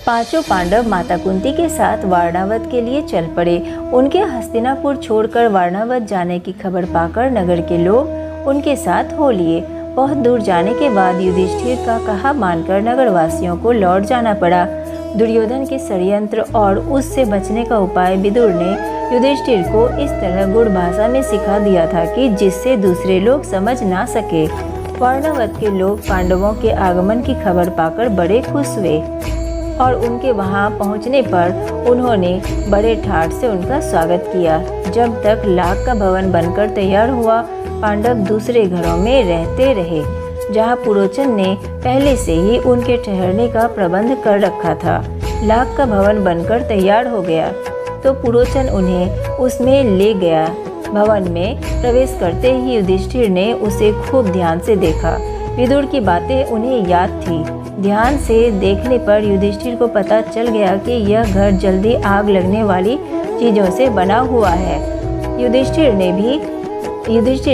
पांचों पांडव माता कुंती के साथ वारणावत के लिए चल पड़े। उनके हस्तिनापुर छोड़कर वारणावत जाने की खबर पाकर नगर के लोग उनके साथ हो लिए। बहुत दूर जाने के बाद युधिष्ठिर का कहा मानकर नगरवासियों को लौट जाना पड़ा। दुर्योधन के षड्यंत्र और उससे बचने का उपाय विदुर ने युधिष्ठिर को इस तरह गुड़ भाषा में सिखा दिया था कि जिससे दूसरे लोग समझ ना सके। वारणावत के लोग पांडवों के आगमन की खबर पाकर बड़े खुश हुए और उनके वहां पहुंचने पर उन्होंने बड़े ठाठ से उनका स्वागत किया। जब तक लाख का भवन बनकर तैयार हुआ, पांडव दूसरे घरों में रहते रहे, जहां पुरोचन ने पहले से ही उनके ठहरने का प्रबंध कर रखा था। लाख का भवन बनकर तैयार हो गया तो पुरोचन उन्हें उसमें ले गया। भवन में प्रवेश करते ही युधिष्ठिर ने उसे खूब ध्यान से देखा। विदुर की बातें उन्हें याद थी। ध्यान से देखने पर युधिष्ठिर को पता चल गया कि यह घर जल्दी आग लगने वाली चीज़ों से बना हुआ है। युधिष्ठिर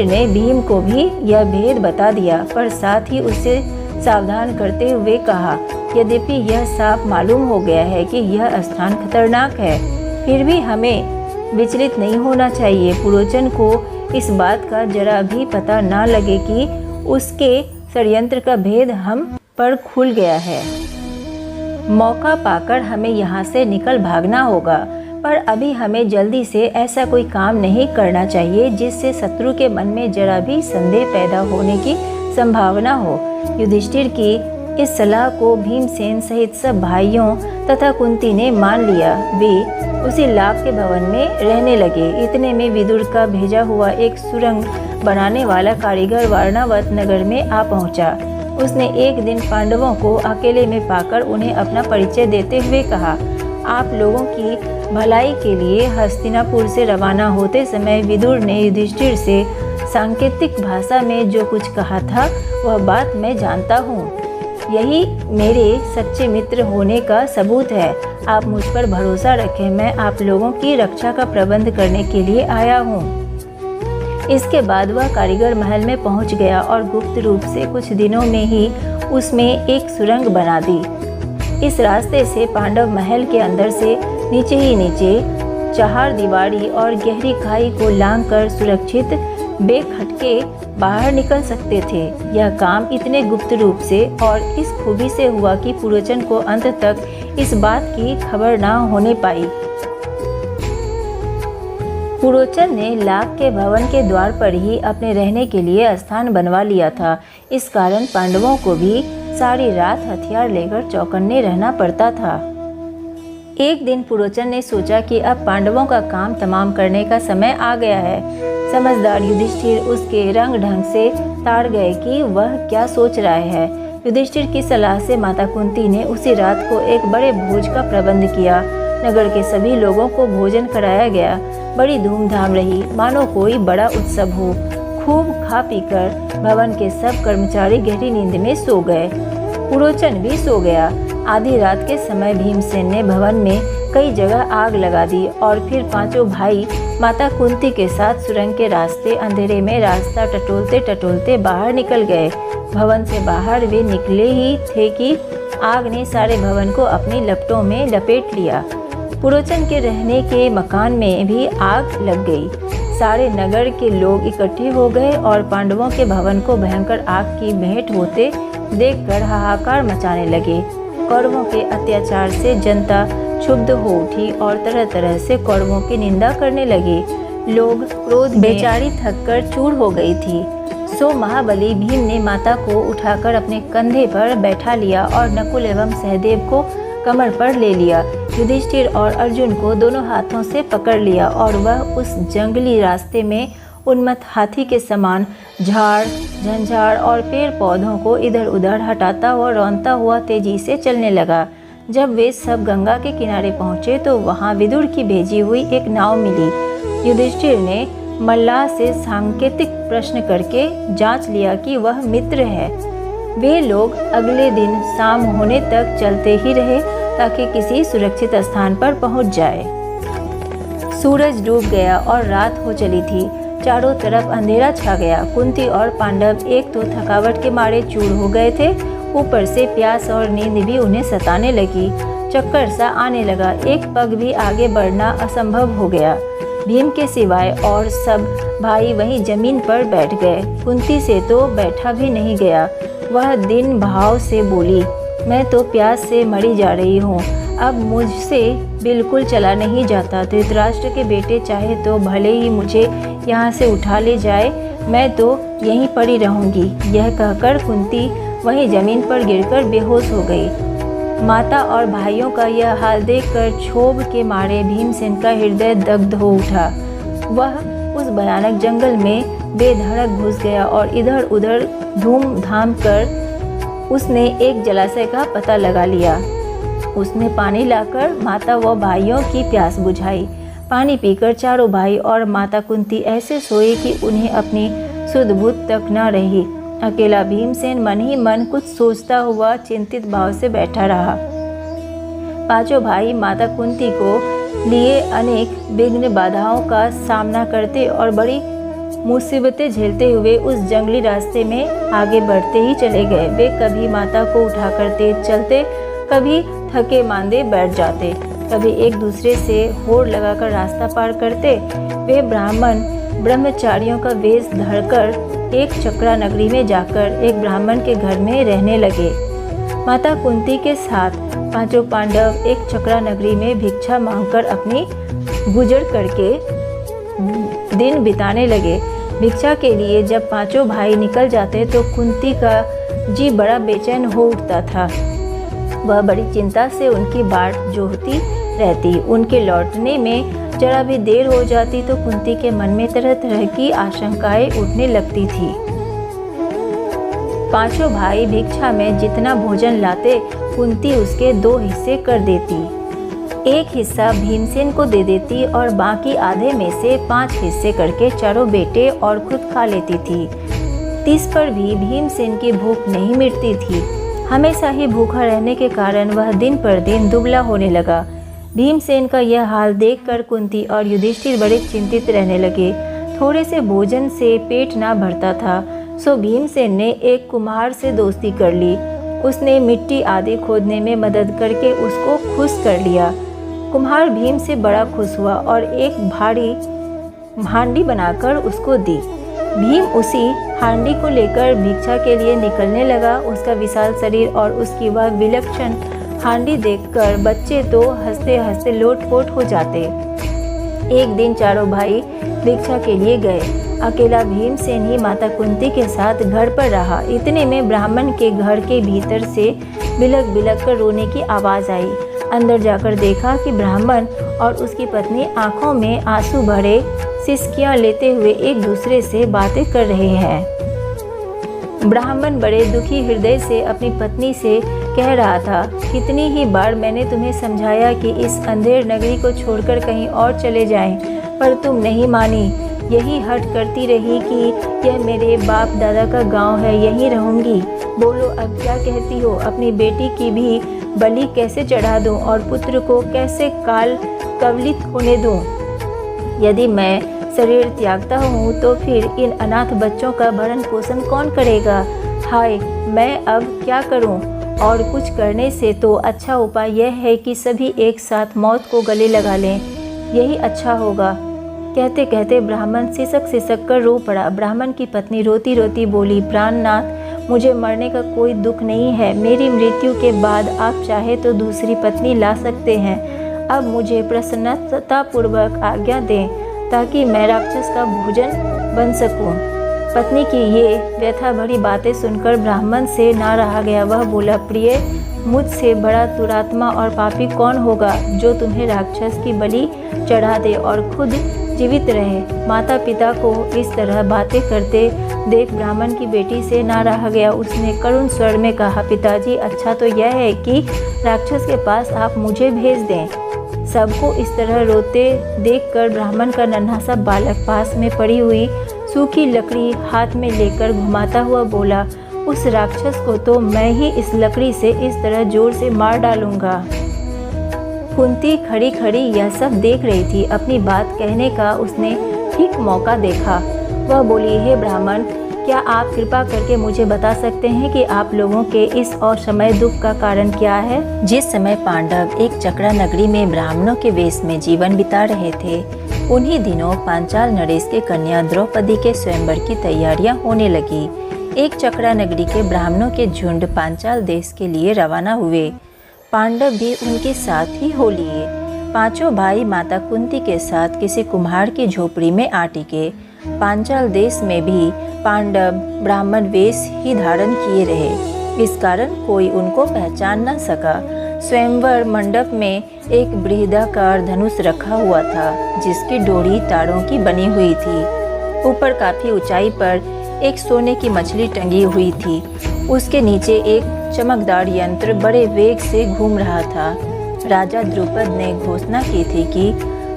ने भीम को भी यह भेद बता दिया, पर साथ ही उसे सावधान करते हुए कहा, यद्यपि यह साफ मालूम हो गया है कि यह स्थान खतरनाक है, फिर भी हमें विचलित नहीं होना चाहिए। पुरोचन को इस बात का जरा भी पता ना लगे कि उसके षड्यंत्र का भेद हम पर खुल गया है। मौका पाकर हमें यहाँ से निकल भागना होगा, पर अभी हमें जल्दी से ऐसा कोई काम नहीं करना चाहिए जिससे शत्रु के मन में जरा भी संदेह पैदा होने की संभावना हो। युधिष्ठिर की इस सलाह को भीमसेन सहित सब भाइयों तथा कुंती ने मान लिया। वे उसी लाख के भवन में रहने लगे। इतने में विदुर का भेजा हुआ एक सुरंग बनाने वाला कारीगर वारणावत नगर में आ पहुंचा। उसने एक दिन पांडवों को अकेले में पाकर उन्हें अपना परिचय देते हुए कहा, आप लोगों की भलाई के लिए हस्तिनापुर से रवाना होते समय विदुर ने युधिष्ठिर से सांकेतिक भाषा में जो कुछ कहा था वह बात मैं जानता हूँ। यही मेरे सच्चे मित्र होने का सबूत है। आप मुझ पर भरोसा रखें, मैं आप लोगों की रक्षा का प्रबंध करने के लिए आया हूँ। इसके बाद वह कारीगर महल में पहुँच गया और गुप्त रूप से कुछ दिनों में ही उसमें एक सुरंग बना दी। इस रास्ते से पांडव महल के अंदर से नीचे ही नीचे चार दीवारी और गहरी खाई को लांघकर सुरक्षित बेखटके बाहर निकल सकते थे। यह काम इतने गुप्त रूप से और इस खूबी से हुआ कि पुरोचन को अंत तक इस बात की खबर ना होने पाई। पुरोचन ने लाख के भवन के द्वार पर ही अपने रहने के लिए स्थान बनवा लिया था। इस कारण पांडवों को भी सारी रात हथियार लेकर चौकन्ने रहना पड़ता था। एक दिन पुरोचन ने सोचा कि अब पांडवों का काम तमाम करने का समय आ गया है। समझदार युधिष्ठिर उसके रंग ढंग से ताड़ गए कि वह क्या सोच रहा है। युधिष्ठिर की सलाह से माता कुंती ने उसी रात को एक बड़े भोज का प्रबंध किया। नगर के सभी लोगों को भोजन कराया गया। बड़ी धूमधाम रही, मानो कोई बड़ा उत्सव हो। खूब खा पीकर भवन के सब कर्मचारी गहरी नींद में सो गए। पुरोचन भी सो गया। आधी रात के समय भीमसेन ने भवन में कई जगह आग लगा दी और फिर पांचों भाई माता कुंती के साथ सुरंग के रास्ते अंधेरे में रास्ता टटोलते टटोलते बाहर निकल गए। भवन से बाहर वे निकले ही थे कि आग ने सारे भवन को अपनी लपटों में लपेट लिया। पुरोचन के रहने के मकान में भी आग लग गई। सारे नगर के लोग इकट्ठे हो गए और पांडवों के भवन को भयंकर आग की भेंट होते देखकर हाहाकार मचाने लगे। कौरवों के अत्याचार से जनता क्षुब्ध हो उठी और तरह तरह से कौरवों की निंदा करने लगे। लोग क्रोध बेचारी थककर चूर हो गई थी। सो महाबली भीम ने माता को उठाकर अपने कंधे पर बैठा लिया और नकुल एवं सहदेव को कमर पर ले लिया। युधिष्ठिर और अर्जुन को दोनों हाथों से पकड़ लिया और वह उस जंगली रास्ते में उन्मत्त हाथी के समान झाड़ झंझाड़ और पेड़ पौधों को इधर उधर हटाता व रौंदता हुआ तेजी से चलने लगा। जब वे सब गंगा के किनारे पहुँचे तो वहाँ विदुर की भेजी हुई एक नाव मिली। युधिष्ठिर ने मल्लाह से सांकेतिक प्रश्न करके जांच लिया कि वह मित्र है। वे लोग अगले दिन शाम होने तक चलते ही रहे ताकि किसी सुरक्षित स्थान पर पहुंच जाए। सूरज डूब गया और रात हो चली थी। चारों तरफ अंधेरा छा गया। कुंती और पांडव एक तो थकावट के मारे चूर हो गए थे, ऊपर से प्यास और नींद भी उन्हें सताने लगी। चक्कर सा आने लगा। एक पग भी आगे बढ़ना असंभव हो गया। भीम के सिवाय और सब भाई वहीं जमीन पर बैठ गए। कुंती से तो बैठा भी नहीं गया। वह दिन भाव से बोली, मैं तो प्यास से मरी जा रही हूँ, अब मुझसे बिल्कुल चला नहीं जाता। धृतराष्ट्र के बेटे चाहे तो भले ही मुझे यहाँ से उठा ले जाए, मैं तो यहीं पड़ी रहूँगी। यह कहकर कुंती वहीं जमीन पर गिरकर बेहोश हो गई। माता और भाइयों का यह हाल देखकर क्षोभ के मारे भीमसेन का हृदय दग्ध हो उठा। वह उस भयानक जंगल में बेधड़क घुस गया और इधर उधर धूम-धाम कर उसने एक जलाशय का पता लगा लिया। उसने पानी लाकर माता व भाइयों की प्यास बुझाई। पानी पीकर चारों भाई और माता कुंती ऐसे सोए कि उन्हें अपनी सुध बुध तक न रही। अकेला भीमसेन मन ही मन कुछ सोचता हुआ चिंतित भाव से बैठा रहा। पांचों भाई माता कुंती को लिए अनेक विघ्न बाधाओं का सामना करते और बड़ी मुसीबतें झेलते हुए उस जंगली रास्ते में आगे बढ़ते ही चले गए। वे कभी माता को उठाकर तेज चलते, कभी थके मांदे बैठ जाते, कभी एक दूसरे से होड़ लगाकर रास्ता पार करते। वे ब्राह्मण ब्रह्मचारियों का वेश धरकर एक चक्रा नगरी में जाकर एक ब्राह्मण के घर में रहने लगे। माता कुंती के साथ पांचों पांडव एक चक्रा नगरी में भिक्षा मांगकर अपनी गुजर करके दिन बिताने लगे। भिक्षा के लिए जब पांचों भाई निकल जाते तो कुंती का जी बड़ा बेचैन हो उठता था। वह बड़ी चिंता से उनकी बाट जोहती रहती। उनके लौटने में जरा भी देर हो जाती तो कुंती के मन में तरह तरह की आशंकाएं उठने लगती थी। पांचों भाई भिक्षा में जितना भोजन लाते कुंती उसके 2 हिस्से कर देती। एक हिस्सा भीमसेन को दे देती और बाकी आधे में से 5 हिस्से करके चारों बेटे और खुद खा लेती थी। तिस पर भी भीमसेन की भूख नहीं मिटती थी। हमेशा ही भूखा रहने के कारण वह दिन पर दिन दुबला होने लगा। भीमसेन का यह हाल देखकर कुंती और युधिष्ठिर बड़े चिंतित रहने लगे। थोड़े से भोजन से पेट ना भरता था, सो भीमसेन ने एक कुम्हार से दोस्ती कर ली। उसने मिट्टी आदि खोदने में मदद करके उसको खुश कर लिया। कुम्हार भीम से बड़ा खुश हुआ और एक भारी हांडी बनाकर उसको दी। भीम उसी हांडी को लेकर भिक्षा के लिए निकलने लगा। उसका विशाल शरीर और उसकी वह विलक्षण हांडी देखकर बच्चे तो हंसते हंसते लोटपोट हो जाते। एक दिन चारों भाई भिक्षा के लिए गए। अकेला भीमसेन ही माता कुंती के साथ घर पर रहा। इतने में ब्राह्मण के घर के भीतर से बिलक बिलक कर रोने की आवाज़ आई। अंदर जाकर देखा कि ब्राह्मण और उसकी पत्नी आंखों में आंसू भरे सिसकियां लेते हुए एक दूसरे से बातें कर रहे हैं। ब्राह्मण बड़े दुखी हृदय से अपनी पत्नी से कह रहा था, कितनी ही बार मैंने तुम्हें समझाया कि इस अंधेर नगरी को छोड़कर कहीं और चले जाएं, पर तुम नहीं मानी। यही हट करती रही कि यह मेरे बाप दादा का गांव है, यहीं रहूंगी। बोलो अब क्या कहती हो? अपनी बेटी की भी बलि कैसे चढ़ा दूं और पुत्र को कैसे काल कवलित होने दूं? यदि मैं शरीर त्यागता हूँ तो फिर इन अनाथ बच्चों का भरण पोषण कौन करेगा? हाय, मैं अब क्या करूँ? और कुछ करने से तो अच्छा उपाय यह है कि सभी एक साथ मौत को गले लगा लें, यही अच्छा होगा। कहते कहते ब्राह्मण सिसक सिसक कर रो पड़ा। ब्राह्मण की पत्नी रोती रोती बोली, प्राणनाथ, मुझे मरने का कोई दुख नहीं है। मेरी मृत्यु के बाद आप चाहे तो दूसरी पत्नी ला सकते हैं। अब मुझे प्रसन्नतापूर्वक आज्ञा दें ताकि मैं राक्षस का भोजन बन सकूं। पत्नी की ये व्यथा भरी बातें सुनकर ब्राह्मण से ना रहा गया। वह बोला, प्रिय, मुझसे बड़ा दुरात्मा और पापी कौन होगा जो तुम्हें राक्षस की बलि चढ़ा दे और खुद जीवित रहे। माता पिता को इस तरह बातें करते देख ब्राह्मण की बेटी से ना रहा गया। उसने करुण स्वर में कहा, पिताजी, अच्छा तो यह है कि राक्षस के पास आप मुझे भेज दें। सबको इस तरह रोते देखकर ब्राह्मण का नन्हा सा बालक पास में पड़ी हुई सूखी लकड़ी हाथ में लेकर घुमाता हुआ बोला, उस राक्षस को तो मैं ही इस लकड़ी से इस तरह जोर से मार डालूंगा। कुंती खड़ी खड़ी यह सब देख रही थी। अपनी बात कहने का उसने ठीक मौका देखा। वह बोली, हे ब्राह्मण, क्या आप कृपा करके मुझे बता सकते हैं कि आप लोगों के इस असमय दुख का कारण क्या है? जिस समय पांडव एक चक्रा नगरी में ब्राह्मणों के वेश में जीवन बिता रहे थे, उन्हीं दिनों पांचाल नरेश के कन्या द्रौपदी के स्वयंवर की तैयारियां होने लगी। एक चक्रा नगरी के ब्राह्मणों के झुंड पांचाल देश के लिए रवाना हुए। पांडव भी उनके साथ ही हो लिए। पांचों भाई माता कुंती के साथ किसी कुम्हार की झोपड़ी में आ टिके। पांचाल देश में भी पांडव ब्राह्मण वेश ही धारण किए रहे, इस कारण कोई उनको पहचान न सका। स्वयंवर मंडप में एक बृहदाकार धनुष रखा हुआ था, जिसकी डोरी तारों की बनी हुई थी। ऊपर काफी ऊंचाई पर एक सोने की मछली टंगी हुई थी। उसके नीचे एक चमकदार यंत्र बड़े वेग से घूम रहा था। राजा द्रुपद ने घोषणा की थी कि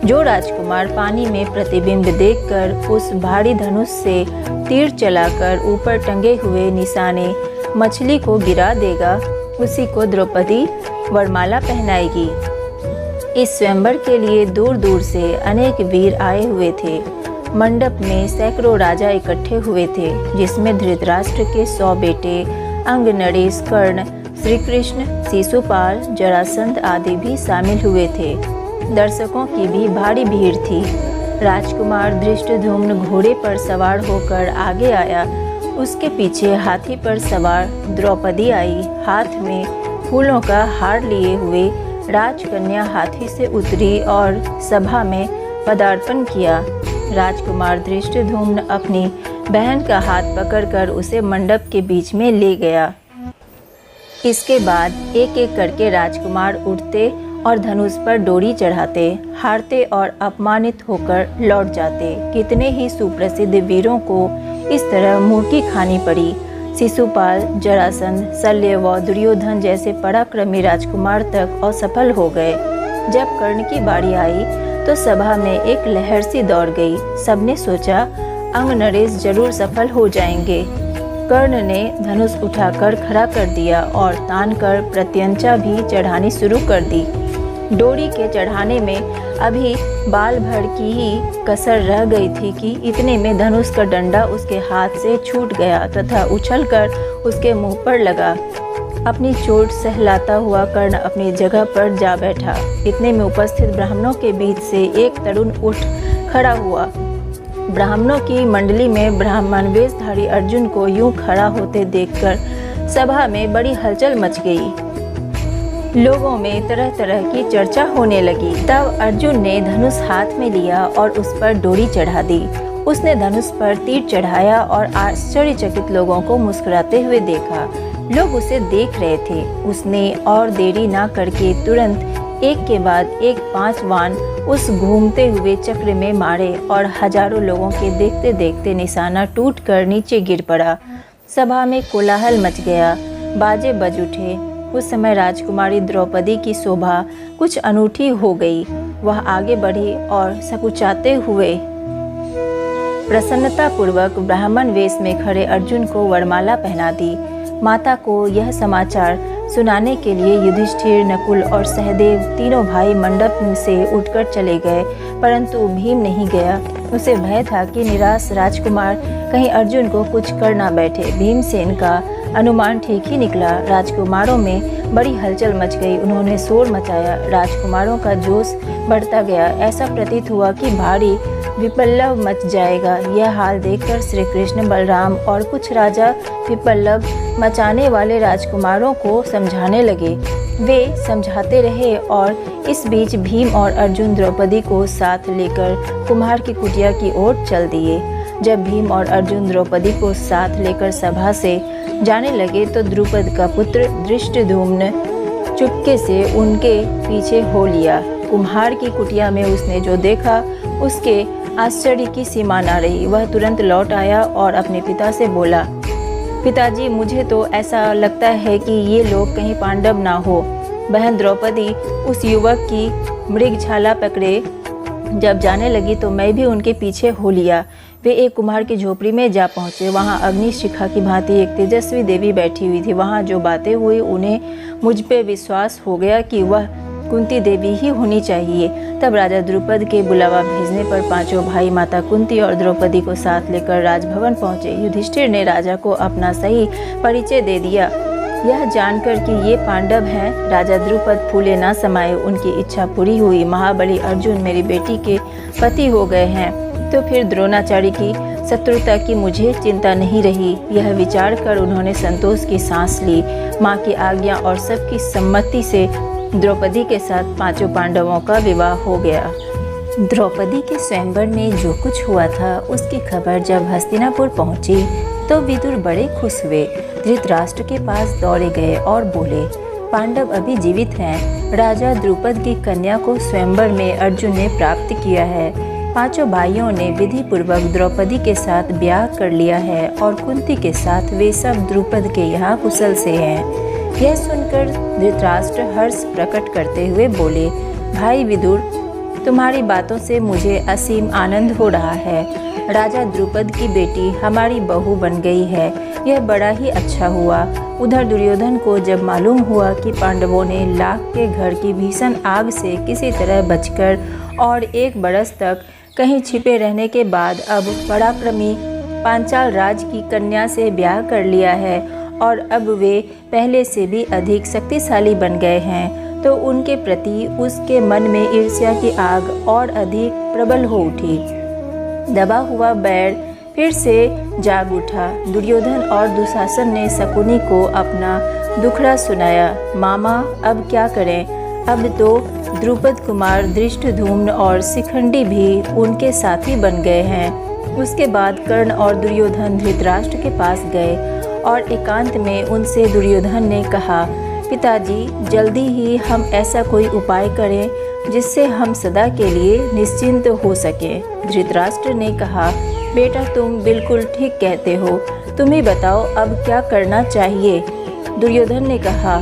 जो राजकुमार पानी में प्रतिबिंब देखकर उस भारी धनुष से तीर चलाकर ऊपर टंगे हुए निशाने मछली को गिरा देगा, उसी को द्रौपदी वरमाला पहनाएगी। इस स्वयंवर के लिए दूर दूर से अनेक वीर आए हुए थे। मंडप में सैकड़ों राजा इकट्ठे हुए थे, जिसमें धृतराष्ट्र के 100 बेटे अंग, नरेश, कर्ण, श्री कृष्ण, शिशुपाल, जरासंध आदि भी शामिल हुए थे। दर्शकों की भी भारी भीड़ थी। राजकुमार धृष्टद्युम्न घोड़े पर सवार होकर आगे आया। उसके पीछे हाथी पर सवार द्रौपदी आई। हाथ में फूलों का हार लिए हुए राजकन्या हाथी से उतरी और सभा में पदार्पण किया। राजकुमार धृष्टद्युम्न अपनी बहन का हाथ पकड़कर उसे मंडप के बीच में ले गया। इसके बाद एक एक करके राजकुमार उठते और धनुष पर डोरी चढ़ाते, हारते और अपमानित होकर लौट जाते। कितने ही सुप्रसिद्ध वीरों को इस तरह मुर्की खानी पड़ी। शिशुपाल, जरासंध, शल्य व दुर्योधन जैसे पराक्रमी राजकुमार तक असफल हो गए। जब कर्ण की बारी आई तो सभा में एक लहर सी दौड़ गई। सबने सोचा अंग, नरेश जरूर सफल हो जाएंगे। कर्ण ने धनुष उठाकर खड़ा कर दिया और तान कर प्रत्यंचा भी चढ़ानी शुरू कर दी। डोरी के चढ़ाने में अभी बाल भर की ही कसर रह गई थी कि इतने में धनुष का डंडा उसके हाथ से छूट गया तथा उछलकर उसके मुंह पर लगा। अपनी चोट सहलाता हुआ कर्ण अपनी जगह पर जा बैठा। इतने में उपस्थित ब्राह्मणों के बीच से एक तरुण उठ खड़ा हुआ। ब्राह्मणों की मंडली में ब्राह्मण वेशधारी अर्जुन को यूं खड़ा होते देखकर सभा में बड़ी हलचल मच गई। लोगों में तरह तरह की चर्चा होने लगी। तब अर्जुन ने धनुष हाथ में लिया और उस पर डोरी चढ़ा दी। उसने धनुष पर तीर चढ़ाया और आश्चर्यचकित लोगों को मुस्कुराते हुए देखा। लोग उसे देख रहे थे। उसने और देरी ना करके तुरंत एक के बाद एक 5 बाण उस घूमते हुए चक्र में मारे और हजारों लोगों के देखते देखते निशाना टूटकर नीचे गिर पड़ा। सभा में कोलाहल मच गया, बाजे बज उठे। उस समय राजकुमारी द्रौपदी की शोभा कुछ अनूठी हो गई। वह आगे बढ़ी और सकुचाते हुए प्रसन्नतापूर्वक ब्राह्मण वेश में खड़े अर्जुन को वरमाला पहना दी। माता को यह समाचार सुनाने के लिए युधिष्ठिर, नकुल और सहदेव तीनों भाई मंडप से उठकर चले गए, परंतु भीम नहीं गया। उसे भय था कि निराश राजकुमार कहीं अर्जुन को कुछ कर ना बैठे। भीमसेन का अनुमान ठीक ही निकला। राजकुमारों में बड़ी हलचल मच गई। उन्होंने शोर मचाया। राजकुमारों का जोश बढ़ता गया। ऐसा प्रतीत हुआ कि भारी विप्लव मच जाएगा। यह हाल देखकर श्री कृष्ण, बलराम और कुछ राजा विप्लव मचाने वाले राजकुमारों को समझाने लगे। वे समझाते रहे और इस बीच भीम और अर्जुन द्रौपदी को साथ लेकर कुम्हार की कुटिया की ओर चल दिए। जब भीम और अर्जुन द्रौपदी को साथ लेकर सभा से जाने लगे तो द्रुपद का पुत्र धृष्टद्युम्न चुपके से उनके पीछे हो लिया। कुम्हार की कुटिया में उसने जो देखा उसके आश्चर्य की सीमा न रही। वह तुरंत लौट आया और अपने पिता से बोला, पिताजी, मुझे तो ऐसा लगता है कि ये लोग कहीं पांडव ना हो। बहन द्रौपदी उस युवक की मृगछाला पकड़े जब जाने लगी तो मैं भी उनके पीछे हो लिया। वे एक कुम्हार की झोपड़ी में जा पहुँचे। वहाँ अग्निशिखा की भांति एक तेजस्वी देवी बैठी हुई थी। वहाँ जो बातें हुई उन्हें मुझ पे विश्वास हो गया कि वह कुंती देवी ही होनी चाहिए। तब राजा द्रुपद के बुलावा भेजने पर पांचों भाई माता कुंती और द्रौपदी को साथ लेकर राजभवन पहुंचे। युधिष्ठिर ने राजा को अपना सही परिचय दे दिया। यह जानकर कि ये पांडव हैं, राजा द्रुपद फूले न समाये। उनकी इच्छा पूरी हुई। महाबली अर्जुन मेरी बेटी के पति हो गए हैं, तो फिर द्रोणाचार्य की शत्रुता की मुझे चिंता नहीं रही। यह विचार कर उन्होंने संतोष की सांस ली। माँ की आज्ञा और सबकी सम्मति से द्रौपदी के साथ पांचों पांडवों का विवाह हो गया। द्रौपदी के स्वयंवर में जो कुछ हुआ था उसकी खबर जब हस्तिनापुर पहुंची तो विदुर बड़े खुश हुए। धृतराष्ट्र के पास दौड़े गए और बोले, पांडव अभी जीवित हैं। राजा द्रुपद की कन्या को स्वयंवर में अर्जुन ने प्राप्त किया है। पांचों भाइयों ने विधि पूर्वक द्रौपदी के साथ ब्याह कर लिया है और कुंती के साथ वे सब द्रुपद के यहाँ कुशल से हैं। यह सुनकर धृतराष्ट्र हर्ष प्रकट करते हुए बोले, भाई विदुर, तुम्हारी बातों से मुझे असीम आनंद हो रहा है। राजा द्रुपद की बेटी हमारी बहू बन गई है, यह बड़ा ही अच्छा हुआ। उधर दुर्योधन को जब मालूम हुआ कि पांडवों ने लाख के घर की भीषण आग से किसी तरह बचकर और 1 बरस तक कहीं छिपे रहने के बाद अब पराक्रमी पांचाल राज की कन्या से ब्याह कर लिया है और अब वे पहले से भी अधिक शक्तिशाली बन गए हैं, तो उनके प्रति उसके मन में ईर्ष्या की आग और अधिक प्रबल हो उठी। दबा हुआ बैर फिर से जाग उठा। दुर्योधन और दुशासन ने शकुनी को अपना दुखड़ा सुनाया। मामा, अब क्या करें? अब तो द्रुपद कुमार धृष्टद्युम्न और शिखंडी भी उनके साथी बन गए हैं। उसके बाद कर्ण और दुर्योधन धृतराष्ट्र के पास गए और एकांत में उनसे दुर्योधन ने कहा, पिताजी, जल्दी ही हम ऐसा कोई उपाय करें जिससे हम सदा के लिए निश्चिंत हो सकें। धृतराष्ट्र ने कहा, बेटा, तुम बिल्कुल ठीक कहते हो, तुम ही बताओ अब क्या करना चाहिए। दुर्योधन ने कहा,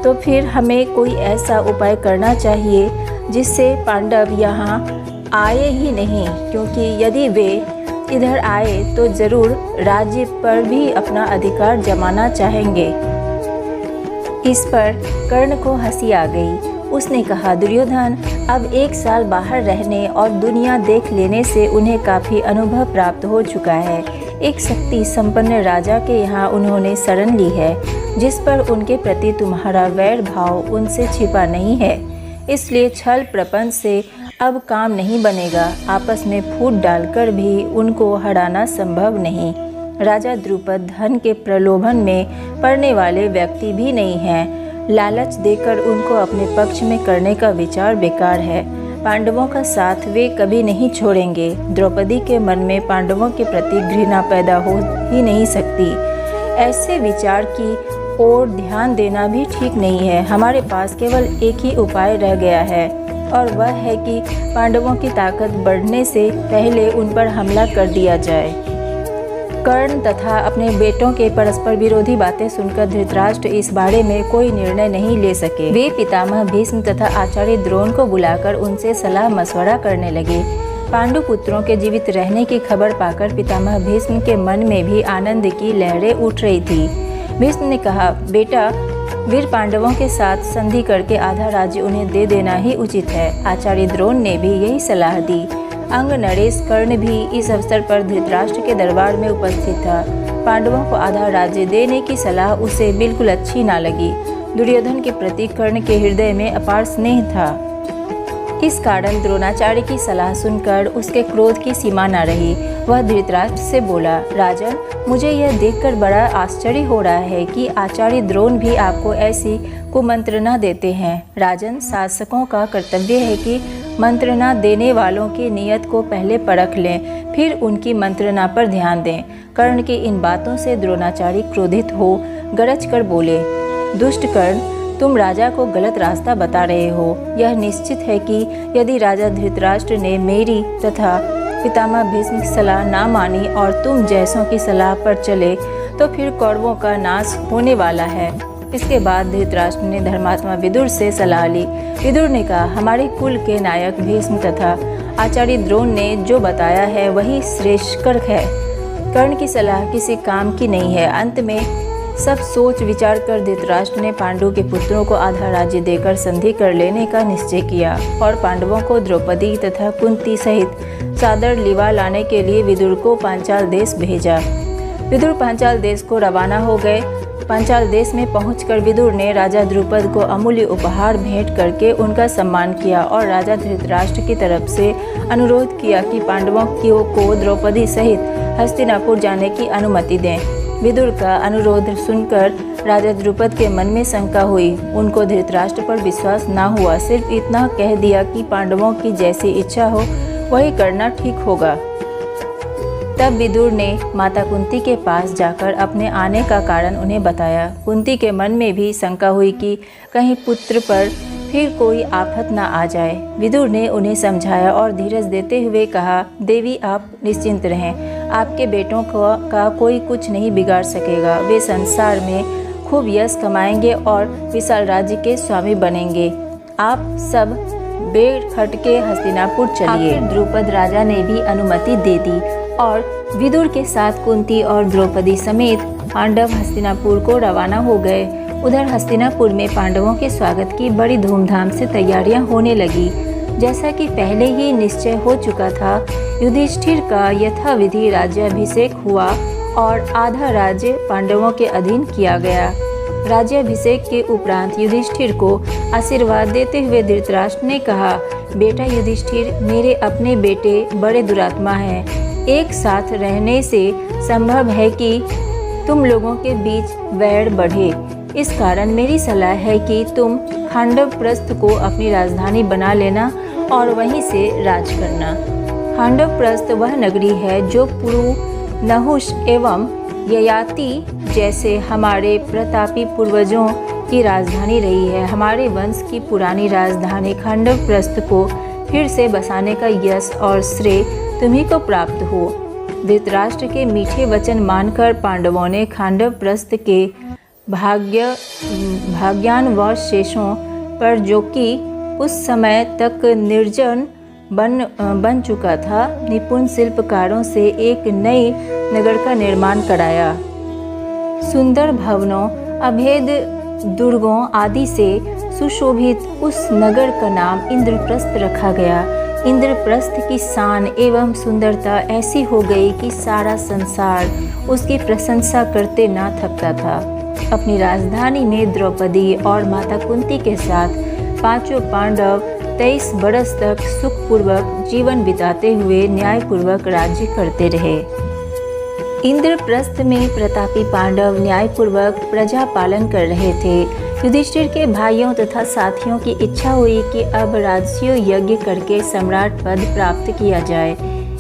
तो फिर हमें कोई ऐसा उपाय करना चाहिए जिससे पांडव यहाँ आए ही नहीं, क्योंकि यदि वे इधर आए तो जरूर राज्य पर भी अपना अधिकार जमाना चाहेंगे। इस पर कर्ण को हंसी आ गई। उसने कहा, दुर्योधन, अब 1 साल बाहर रहने और दुनिया देख लेने से उन्हें काफ़ी अनुभव प्राप्त हो चुका है। एक शक्ति संपन्न राजा के यहाँ उन्होंने शरण ली है, जिस पर उनके प्रति तुम्हारा वैर भाव उनसे छिपा नहीं है। इसलिए छल प्रपंच से अब काम नहीं बनेगा। आपस में फूट डालकर भी उनको हराना संभव नहीं। राजा द्रुपद धन के प्रलोभन में पड़ने वाले व्यक्ति भी नहीं हैं। लालच देकर उनको अपने पक्ष में करने का विचार बेकार है। पांडवों का साथ वे कभी नहीं छोड़ेंगे। द्रौपदी के मन में पांडवों के प्रति घृणा पैदा हो ही नहीं सकती। ऐसे विचार की ओर ध्यान देना भी ठीक नहीं है। हमारे पास केवल एक ही उपाय रह गया है, और वह है कि पांडवों की ताकत बढ़ने से पहले उन पर हमला कर दिया जाए। कर्ण तथा अपने बेटों के परस्पर विरोधी बातें सुनकर धृतराष्ट्र इस बारे में कोई निर्णय नहीं ले सके। वे पितामह भीष्म तथा आचार्य द्रोण को बुलाकर उनसे सलाह मशवरा करने लगे। पांडु पुत्रों के जीवित रहने की खबर पाकर पितामह भीष्म के मन में भी आनंद की लहरें उठ रही थी। भीष्म ने कहा, बेटा, वीर पांडवों के साथ संधि करके आधा राज्य उन्हें दे देना ही उचित है। आचार्य द्रोण ने भी यही सलाह दी। अंग नरेश कर्ण भी इस अवसर पर धृतराष्ट्र के दरबार में उपस्थित था। पांडवों को आधा राज्य देने की सलाह उसे बिल्कुल अच्छी ना लगी। दुर्योधन के प्रति कर्ण के हृदय में अपार स्नेह था। इस कारण द्रोणाचार्य की सलाह सुनकर उसके क्रोध की सीमा न रही। वह धृतराष्ट्र से बोला, राजन, मुझे यह देखकर बड़ा आश्चर्य हो रहा है कि आचार्य द्रोण भी आपको ऐसी कुमंत्रणा देते हैं। राजन, शासकों का कर्तव्य है कि मंत्रणा देने वालों की नीयत को पहले परख लें, फिर उनकी मंत्रणा पर ध्यान दें। कर्ण की इन बातों से द्रोणाचार्य क्रोधित हो गरज कर बोले, दुष्ट कर्ण, तुम राजा को गलत रास्ता बता रहे हो। यह निश्चित है कि यदि राजा धृतराष्ट्र ने मेरी तथा पितामह भीष्म की सलाह ना मानी और तुम जैसों की सलाह पर चले तो फिर कौरवों का नाश होने वाला है। इसके बाद धृतराष्ट्र ने धर्मात्मा विदुर से सलाह ली। विदुर ने कहा, हमारे कुल के नायक भीष्म तथा आचार्य द्रोण ने जो बताया है वही श्रेष्ठकर है। कर्ण की सलाह किसी काम की नहीं है। अंत में सब सोच विचार कर धृतराष्ट्र ने पांडु के पुत्रों को आधा राज्य देकर संधि कर लेने का निश्चय किया और पांडवों को द्रौपदी तथा कुंती सहित सादर लिवा लाने के लिए विदुर को पांचाल देश भेजा। विदुर पांचाल देश को रवाना हो गए। पांचाल देश में पहुंचकर विदुर ने राजा द्रुपद को अमूल्य उपहार भेंट करके उनका सम्मान किया और राजा धृतराष्ट्र की तरफ से अनुरोध किया कि पांडवों को द्रौपदी सहित हस्तिनापुर जाने की अनुमति दें। विदुर का अनुरोध सुनकर राजा द्रुपद के मन में शंका हुई। उनको धृतराष्ट्र पर विश्वास न हुआ। सिर्फ इतना कह दिया कि पांडवों की जैसी इच्छा हो वही करना ठीक होगा। तब विदुर ने माता कुंती के पास जाकर अपने आने का कारण उन्हें बताया। कुंती के मन में भी शंका हुई कि कहीं पुत्र पर फिर कोई आफत न आ जाए। विदुर ने उन्हें समझाया और धीरज देते हुए कहा, देवी आप निश्चिंत रहें, आपके बेटों का कोई कुछ नहीं बिगाड़ सकेगा। वे संसार में खूब यश कमाएंगे और विशाल राज्य के स्वामी बनेंगे। आप सब बेखटके हस्तिनापुर चलिए। द्रुपद राजा ने भी अनुमति दे दी और विदुर के साथ कुंती और द्रौपदी समेत पांडव हस्तिनापुर को रवाना हो गए। उधर हस्तिनापुर में पांडवों के स्वागत की बड़ी धूमधाम से तैयारियां होने लगी। जैसा कि पहले ही निश्चय हो चुका था, युधिष्ठिर का यथाविधि राज्याभिषेक हुआ और आधा राज्य पांडवों के अधीन किया गया। राज्याभिषेक के उपरांत युधिष्ठिर को आशीर्वाद देते हुए धृतराष्ट्र ने कहा, बेटा युधिष्ठिर, मेरे अपने बेटे बड़े दुरात्मा हैं। एक साथ रहने से संभव है कि तुम लोगों के बीच वैर बढ़े। इस कारण मेरी सलाह है कि तुम खांडवप्रस्थ को अपनी राजधानी बना लेना और वहीं से राज करना। खांडवप्रस्थ वह नगरी है जो पुरु, नहुष एवं ययाति जैसे हमारे प्रतापी पूर्वजों की राजधानी रही है। हमारे वंश की पुरानी राजधानी खांडवप्रस्थ को फिर से बसाने का यश और श्रेय तुम्ही को प्राप्त हो। धृतराष्ट्र के मीठे वचन मानकर पांडवों ने खांडवप्रस्थ के भाग्यानवशेषों पर, जो कि उस समय तक निर्जन बन चुका था, निपुण शिल्पकारों से एक नई नगर का निर्माण कराया। सुंदर भवनों, अभेद दुर्गों आदि से सुशोभित उस नगर का नाम इंद्रप्रस्थ रखा गया। इंद्रप्रस्थ की शान एवं सुंदरता ऐसी हो गई कि सारा संसार उसकी प्रशंसा करते ना थकता था। अपनी राजधानी में द्रौपदी और माता कुंती के साथ पांचों पांडव 23 बरस तक सुखपूर्वक जीवन बिताते हुए न्यायपूर्वक राज्य करते रहे। इंद्रप्रस्थ में प्रतापी पांडव न्यायपूर्वक प्रजा पालन कर रहे थे। युधिष्ठिर के भाइयों तथा साथियों की इच्छा हुई कि अब राजसूय यज्ञ करके सम्राट पद प्राप्त किया जाए।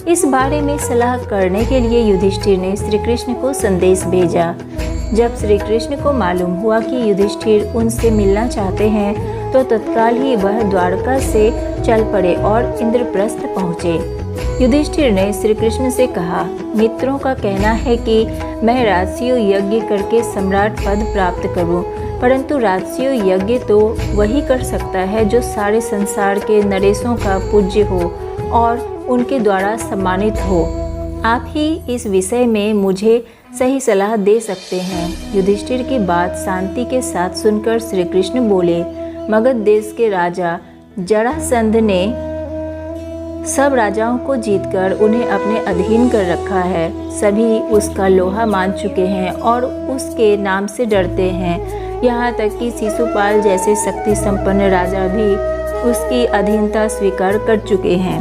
इस बारे में सलाह करने के लिए युधिष्ठिर ने श्री कृष्ण को संदेश भेजा। जब श्री कृष्ण को मालूम हुआ कि युधिष्ठिर उनसे मिलना चाहते हैं तो तत्काल ही वह द्वारका से चल पड़े और इंद्रप्रस्थ पहुँचे। युधिष्ठिर ने श्री कृष्ण से कहा, मित्रों का कहना है कि मैं राजसूय यज्ञ करके सम्राट पद प्राप्त करूं, परंतु राजसूय यज्ञ तो वही कर सकता है जो सारे संसार के नरेशों का पूज्य हो और उनके द्वारा सम्मानित हो। आप ही इस विषय में मुझे सही सलाह दे सकते हैं। युधिष्ठिर की बात शांति के साथ सुनकर श्री कृष्ण बोले, मगध देश के राजा जरासंध ने सब राजाओं को जीतकर उन्हें अपने अधीन कर रखा है। सभी उसका लोहा मान चुके हैं और उसके नाम से डरते हैं। यहाँ तक कि शिशुपाल जैसे शक्ति संपन्न राजा भी उसकी अधीनता स्वीकार कर चुके हैं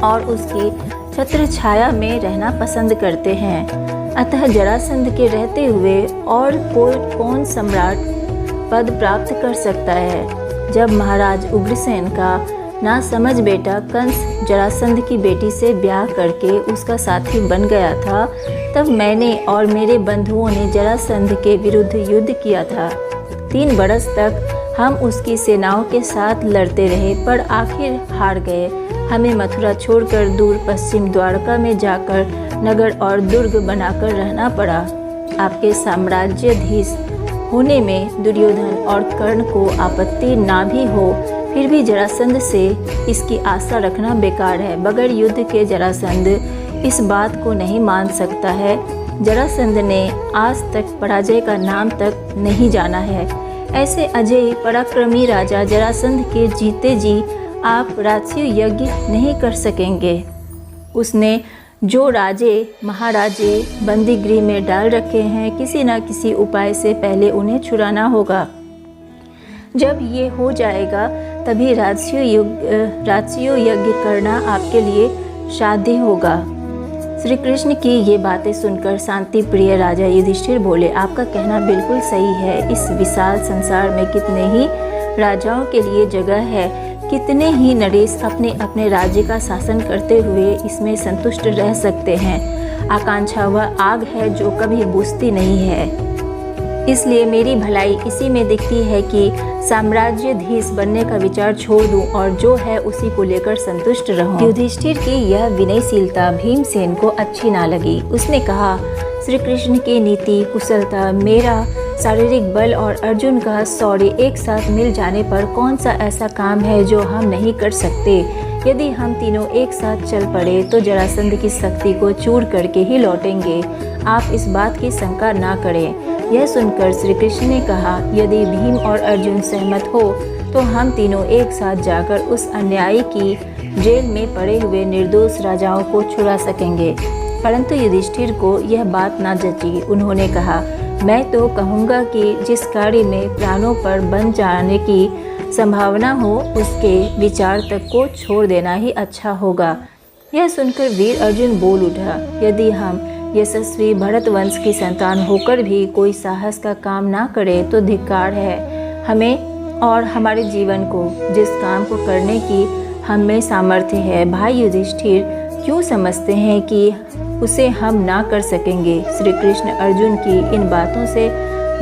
और उसकी छत्र छाया में रहना पसंद करते हैं। अतः जरासंध के रहते हुए और कौन सम्राट पद प्राप्त कर सकता है। जब महाराज उग्रसेन का ना समझ बेटा कंस जरासंध की बेटी से ब्याह करके उसका साथी बन गया था, तब मैंने और मेरे बंधुओं ने जरासंध के विरुद्ध युद्ध किया था। 3 बरस तक हम उसकी सेनाओं के साथ लड़ते रहे, पर आखिर हार गए। हमें मथुरा छोड़कर दूर पश्चिम द्वारका में जाकर नगर और दुर्ग बनाकर रहना पड़ा। आपके साम्राज्याधीश होने में दुर्योधन और कर्ण को आपत्ति ना भी हो, फिर भी जरासंध से इसकी आशा रखना बेकार है। बगैर युद्ध के जरासंध इस बात को नहीं मान सकता है जरासंध ने आज तक पराजय का नाम तक नहीं जाना है। ऐसे अजय पराक्रमी राजा जरासंध के जीते जी आप राजसूय यज्ञ नहीं कर सकेंगे। उसने जो राजे महाराजे बंदी गृह में डाल रखे हैं, किसी न किसी उपाय से पहले उन्हें छुड़ाना होगा। जब ये हो जाएगा तभी राजसूय यज्ञ करना आपके लिए साध्य होगा। श्री कृष्ण की ये बातें सुनकर शांति प्रिय राजा युधिष्ठिर बोले, आपका कहना बिल्कुल सही है। इस विशाल संसार में कितने ही राजाओं के लिए जगह है, कितने ही नरेश अपने अपने राज्य का शासन करते हुए इसमें संतुष्ट रह सकते हैं। आकांक्षा वह आग है जो कभी बुझती नहीं है। इसलिए मेरी भलाई इसी में दिखती है कि साम्राज्याधीश बनने का विचार छोड़ दूं और जो है उसी को लेकर संतुष्ट रहूं। युधिष्ठिर की यह विनयशीलता भीमसेन को अच्छी ना लगी। उसने कहा, श्री कृष्ण की नीति कुशलता, मेरा शारीरिक बल और अर्जुन का शौर्य एक साथ मिल जाने पर कौन सा ऐसा काम है जो हम नहीं कर सकते। यदि हम तीनों एक साथ चल पड़े तो जरासंध की शक्ति को चूर करके ही लौटेंगे। आप इस बात की शंका ना करें। यह सुनकर श्री कृष्ण ने कहा, यदि भीम और अर्जुन सहमत हो तो हम तीनों एक साथ जाकर उस अन्यायी की जेल में पड़े हुए निर्दोष राजाओं को छुड़ा सकेंगे। परंतु युधिष्ठिर को यह बात ना जची। उन्होंने कहा, मैं तो कहूँगा कि जिस कार्य में प्राणों पर बन जाने की संभावना हो उसके विचार तक को छोड़ देना ही अच्छा होगा। यह सुनकर वीर अर्जुन बोल उठा, यदि हम यशस्वी भरत वंश की संतान होकर भी कोई साहस का काम ना करे तो धिक्कार है हमें और हमारे जीवन को, जिस काम को करने की हम में सामर्थ्य है। भाई युधिष्ठिर क्यों समझते हैं कि उसे हम ना कर सकेंगे। श्री कृष्ण अर्जुन की इन बातों से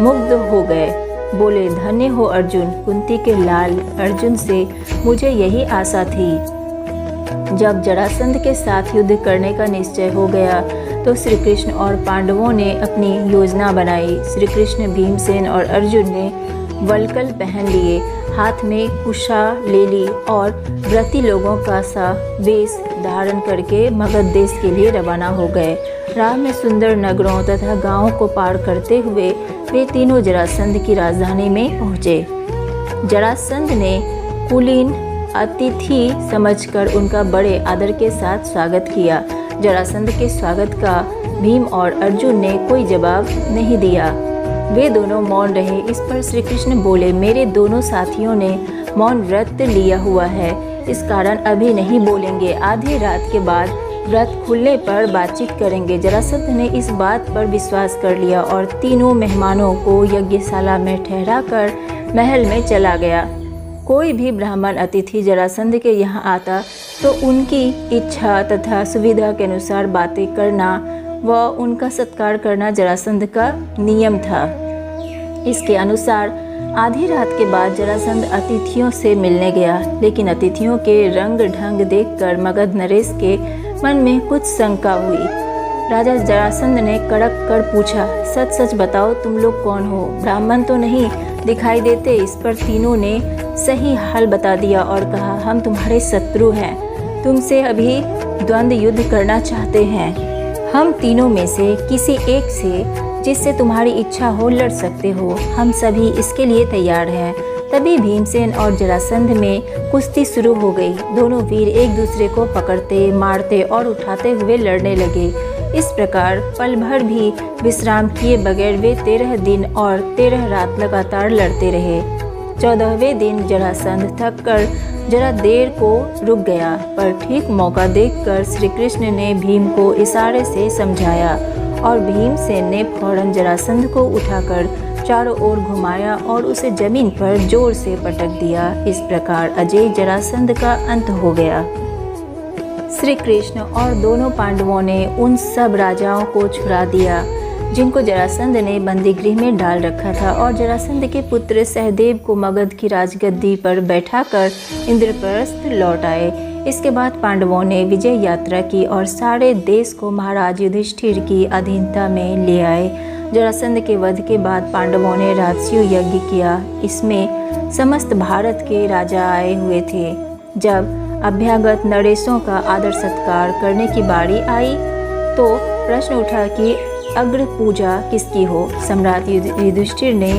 मुग्ध हो गए। बोले, धन्य हो अर्जुन, कुंती के लाल अर्जुन से मुझे यही आशा थी। जब जरासंध के साथ युद्ध करने का निश्चय हो गया तो श्री कृष्ण और पांडवों ने अपनी योजना बनाई। श्री कृष्ण, भीमसेन और अर्जुन ने वल्कल पहन लिए, हाथ में कुशा ले ली और व्रती लोगों का सा वेश धारण करके मगध देश के लिए रवाना हो गए। राह में सुंदर नगरों तथा गांवों को पार करते हुए वे तीनों जरासंध की राजधानी में पहुँचे। जरासंध ने कुलीन अतिथि समझकर उनका बड़े आदर के साथ स्वागत किया। जरासंध के स्वागत का भीम और अर्जुन ने कोई जवाब नहीं दिया। वे दोनों मौन रहे। इस पर श्री कृष्ण बोले, मेरे दोनों साथियों ने मौन व्रत लिया हुआ है, इस कारण अभी नहीं बोलेंगे। आधी रात के बाद व्रत खुलने पर बातचीत करेंगे। जरासंध ने इस बात पर विश्वास कर लिया और तीनों मेहमानों को यज्ञशाला में ठहराकर महल में चला गया। कोई भी ब्राह्मण अतिथि जरासंध के यहाँ आता तो उनकी इच्छा तथा सुविधा के अनुसार बातें करना व उनका सत्कार करना जरासंध का नियम था। इसके अनुसार आधी रात के बाद जरासंध अतिथियों से मिलने गया, लेकिन अतिथियों के रंग ढंग देखकर मगध नरेश के मन में कुछ शंका हुई। राजा जरासंध ने कड़क कर पूछा, सच सच बताओ, तुम लोग कौन हो? ब्राह्मण तो नहीं दिखाई देते। इस पर तीनों ने सही हाल बता दिया और कहा, हम तुम्हारे शत्रु हैं, तुमसे अभी द्वंद्व युद्ध करना चाहते हैं। हम तीनों में से किसी एक से जिससे तुम्हारी इच्छा हो लड़ सकते हो, हम सभी इसके लिए तैयार हैं। तभी भीमसेन और जरासंध में कुश्ती शुरू हो गई। दोनों वीर एक दूसरे को पकड़ते, मारते और उठाते हुए लड़ने लगे। इस प्रकार पल भर भी विश्राम किए बगैर वे 13 दिन और 13 रात लगातार लड़ते रहे। 14वें दिन जरासंध थक कर जरा देर को रुक गया, पर ठीक मौका देखकर श्री कृष्ण ने भीम को इशारे से समझाया और भीमसेन ने फौरन जरासंध को उठाकर चारों ओर घुमाया और उसे जमीन पर जोर से पटक दिया। इस प्रकार अजय जरासंध का अंत हो गया। श्री कृष्ण और दोनों पांडवों ने उन सब राजाओं को छुड़ा दिया जिनको जरासंध ने बंदीगृह में डाल रखा था, और जरासंध के पुत्र सहदेव को मगध की राजगद्दी पर बैठाकर इंद्रप्रस्थ लौट आए। इसके बाद पांडवों ने विजय यात्रा की और सारे देश को महाराज युधिष्ठिर की अधीनता में ले आए। जरासंध के वध के बाद पांडवों ने राजसूय यज्ञ किया। इसमें समस्त भारत के राजा आए हुए थे। जब अभ्यागत नरेशों का आदर सत्कार करने की बारी आई तो प्रश्न उठा कि अग्र पूजा किसकी हो। सम्राट युधिष्ठिर ने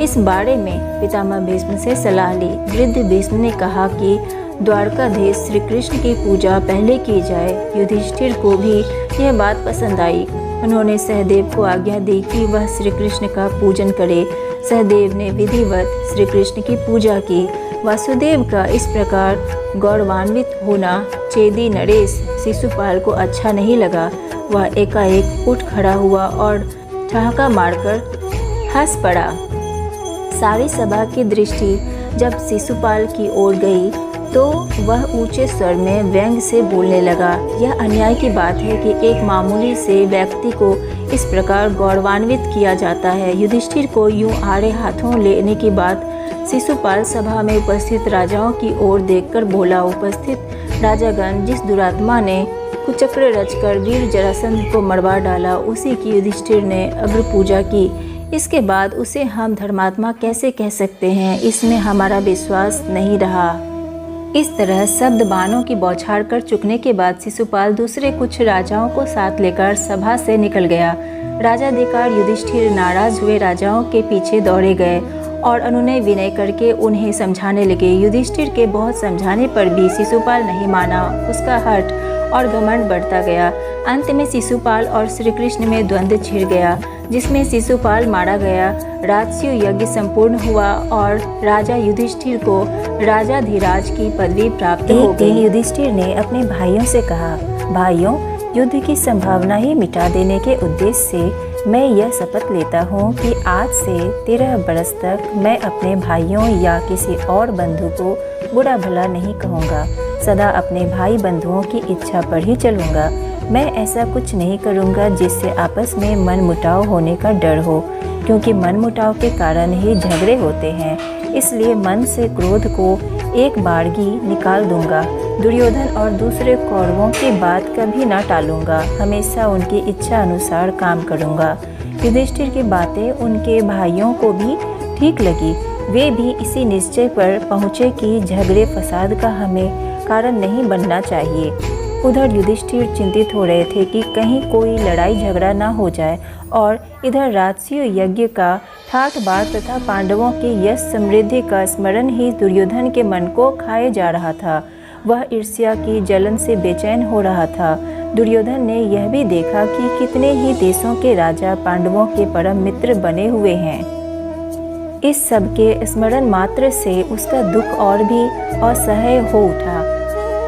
इस बारे में पितामह भीष्म से सलाह ली। वृद्ध भीष्म ने कहा कि द्वारकाधीश श्री कृष्ण की पूजा पहले की जाए। युधिष्ठिर को भी यह बात पसंद आई। उन्होंने सहदेव को आज्ञा दी कि वह श्री कृष्ण का पूजन करे। सहदेव ने विधिवत श्री कृष्ण की पूजा की। वासुदेव का इस प्रकार गौरवान्वित होना चेदी नरेश शिशुपाल को अच्छा नहीं लगा। वह एकाएक उठ खड़ा हुआ और ठहाका मारकर हंस पड़ा। सारी सभा की दृष्टि जब शिशुपाल की ओर गई तो वह ऊंचे स्वर में व्यंग से बोलने लगा। यह अन्याय की बात है कि एक मामूली से व्यक्ति को इस प्रकार गौरवान्वित किया जाता है। युधिष्ठिर को यूं आड़े हाथों लेने की बात शिशुपाल सभा में उपस्थित राजाओं की ओर देखकर बोला। उपस्थित राजागण, जिस दुरात्मा ने कुचक्र रचकर वीर जरासंध को मरवा डाला, उसी की युधिष्ठिर ने अग्र पूजा की। इसके बाद उसे हम धर्मात्मा कैसे कह सकते हैं? इसमें हमारा विश्वास नहीं रहा। इस तरह शब्द बाणों की बौछार कर चुकने के बाद शिशुपाल दूसरे कुछ राजाओं को साथ लेकर सभा से निकल गया। राजाधिकार युधिष्ठिर नाराज हुए राजाओं के पीछे दौड़े गए और अनुनय विनय करके उन्हें समझाने लगे। युधिष्ठिर के बहुत समझाने पर भी शिशुपाल नहीं माना। उसका हठ और घमंड बढ़ता गया। अंत में शिशुपाल और श्री कृष्ण में द्वंद्व छिड़ गया, जिसमें शिशुपाल मारा गया। राजस्व यज्ञ संपूर्ण हुआ और राजा युधिष्ठिर को राजाधिराज की पदवी प्राप्त हो गई। युधिष्ठिर ने अपने भाइयों से कहा, भाइयों, युद्ध की संभावना ही मिटा देने के उद्देश्य से मैं यह शपथ लेता हूँ कि आज से 13 बरस तक मैं अपने भाइयों या किसी और बंधु को बुरा भला नहीं कहूँगा। सदा अपने भाई बंधुओं की इच्छा पर ही चलूँगा। मैं ऐसा कुछ नहीं करूँगा जिससे आपस में मनमुटाव होने का डर हो, क्योंकि मनमुटाव के कारण ही झगड़े होते हैं। इसलिए मन से क्रोध को एक बारगी निकाल दूंगा। दुर्योधन और दूसरे कौरवों की बात कभी ना टालूंगा। हमेशा उनकी इच्छा अनुसार काम करूंगा। युधिष्ठिर की बातें उनके भाइयों को भी ठीक लगी। वे भी इसी निश्चय पर पहुँचे कि झगड़े फसाद का हमें कारण नहीं बनना चाहिए। उधर युधिष्ठिर चिंतित हो रहे थे कि कहीं कोई लड़ाई झगड़ा ना हो जाए, और इधर राजस्व यज्ञ का ठाठ बाट तथा पांडवों की यश समृद्धि का स्मरण ही दुर्योधन के मन को खाए जा रहा था। वह ईर्ष्या की जलन से बेचैन हो रहा था। दुर्योधन ने यह भी देखा कि कितने ही देशों के राजा पांडवों के परम मित्र बने हुए हैं। इस सब के स्मरण मात्र से उसका दुख और भी असह्य हो उठा।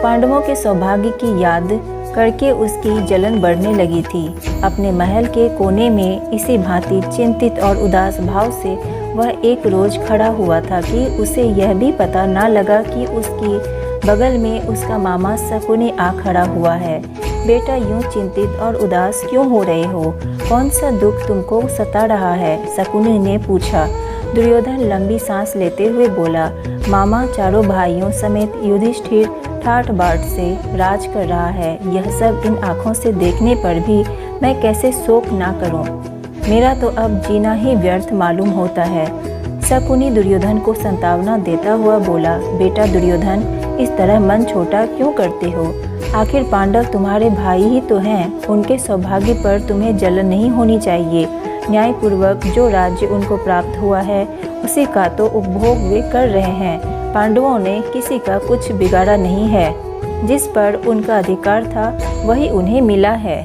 पांडवों के सौभाग्य की याद करके उसकी जलन बढ़ने लगी थी। अपने महल के कोने में इसी भांति चिंतित और उदास भाव से वह एक रोज खड़ा हुआ था कि उसे यह भी पता ना लगा कि उसकी बगल में उसका मामा शकुनी आ खड़ा हुआ है। बेटा, यूं चिंतित और उदास क्यों हो रहे हो? कौन सा दुख तुमको सता रहा है? शकुनी ने पूछा। दुर्योधन लंबी सांस लेते हुए बोला, मामा, चारों भाइयों समेत युधिष्ठिर ठाठ बाट से राज कर रहा है। यह सब इन आँखों से देखने पर भी मैं कैसे शोक ना करूं? मेरा तो अब जीना ही व्यर्थ मालूम होता है। शकुनी दुर्योधन को संतावना देता हुआ बोला, बेटा दुर्योधन, इस तरह मन छोटा क्यों करते हो? आखिर पांडव तुम्हारे भाई ही तो हैं। उनके सौभाग्य पर तुम्हें जलन नहीं होनी चाहिए। न्यायपूर्वक जो राज्य उनको प्राप्त हुआ है उसी का तो उपभोग वे कर रहे हैं। पांडवों ने किसी का कुछ बिगाड़ा नहीं है। जिस पर उनका अधिकार था वही उन्हें मिला है।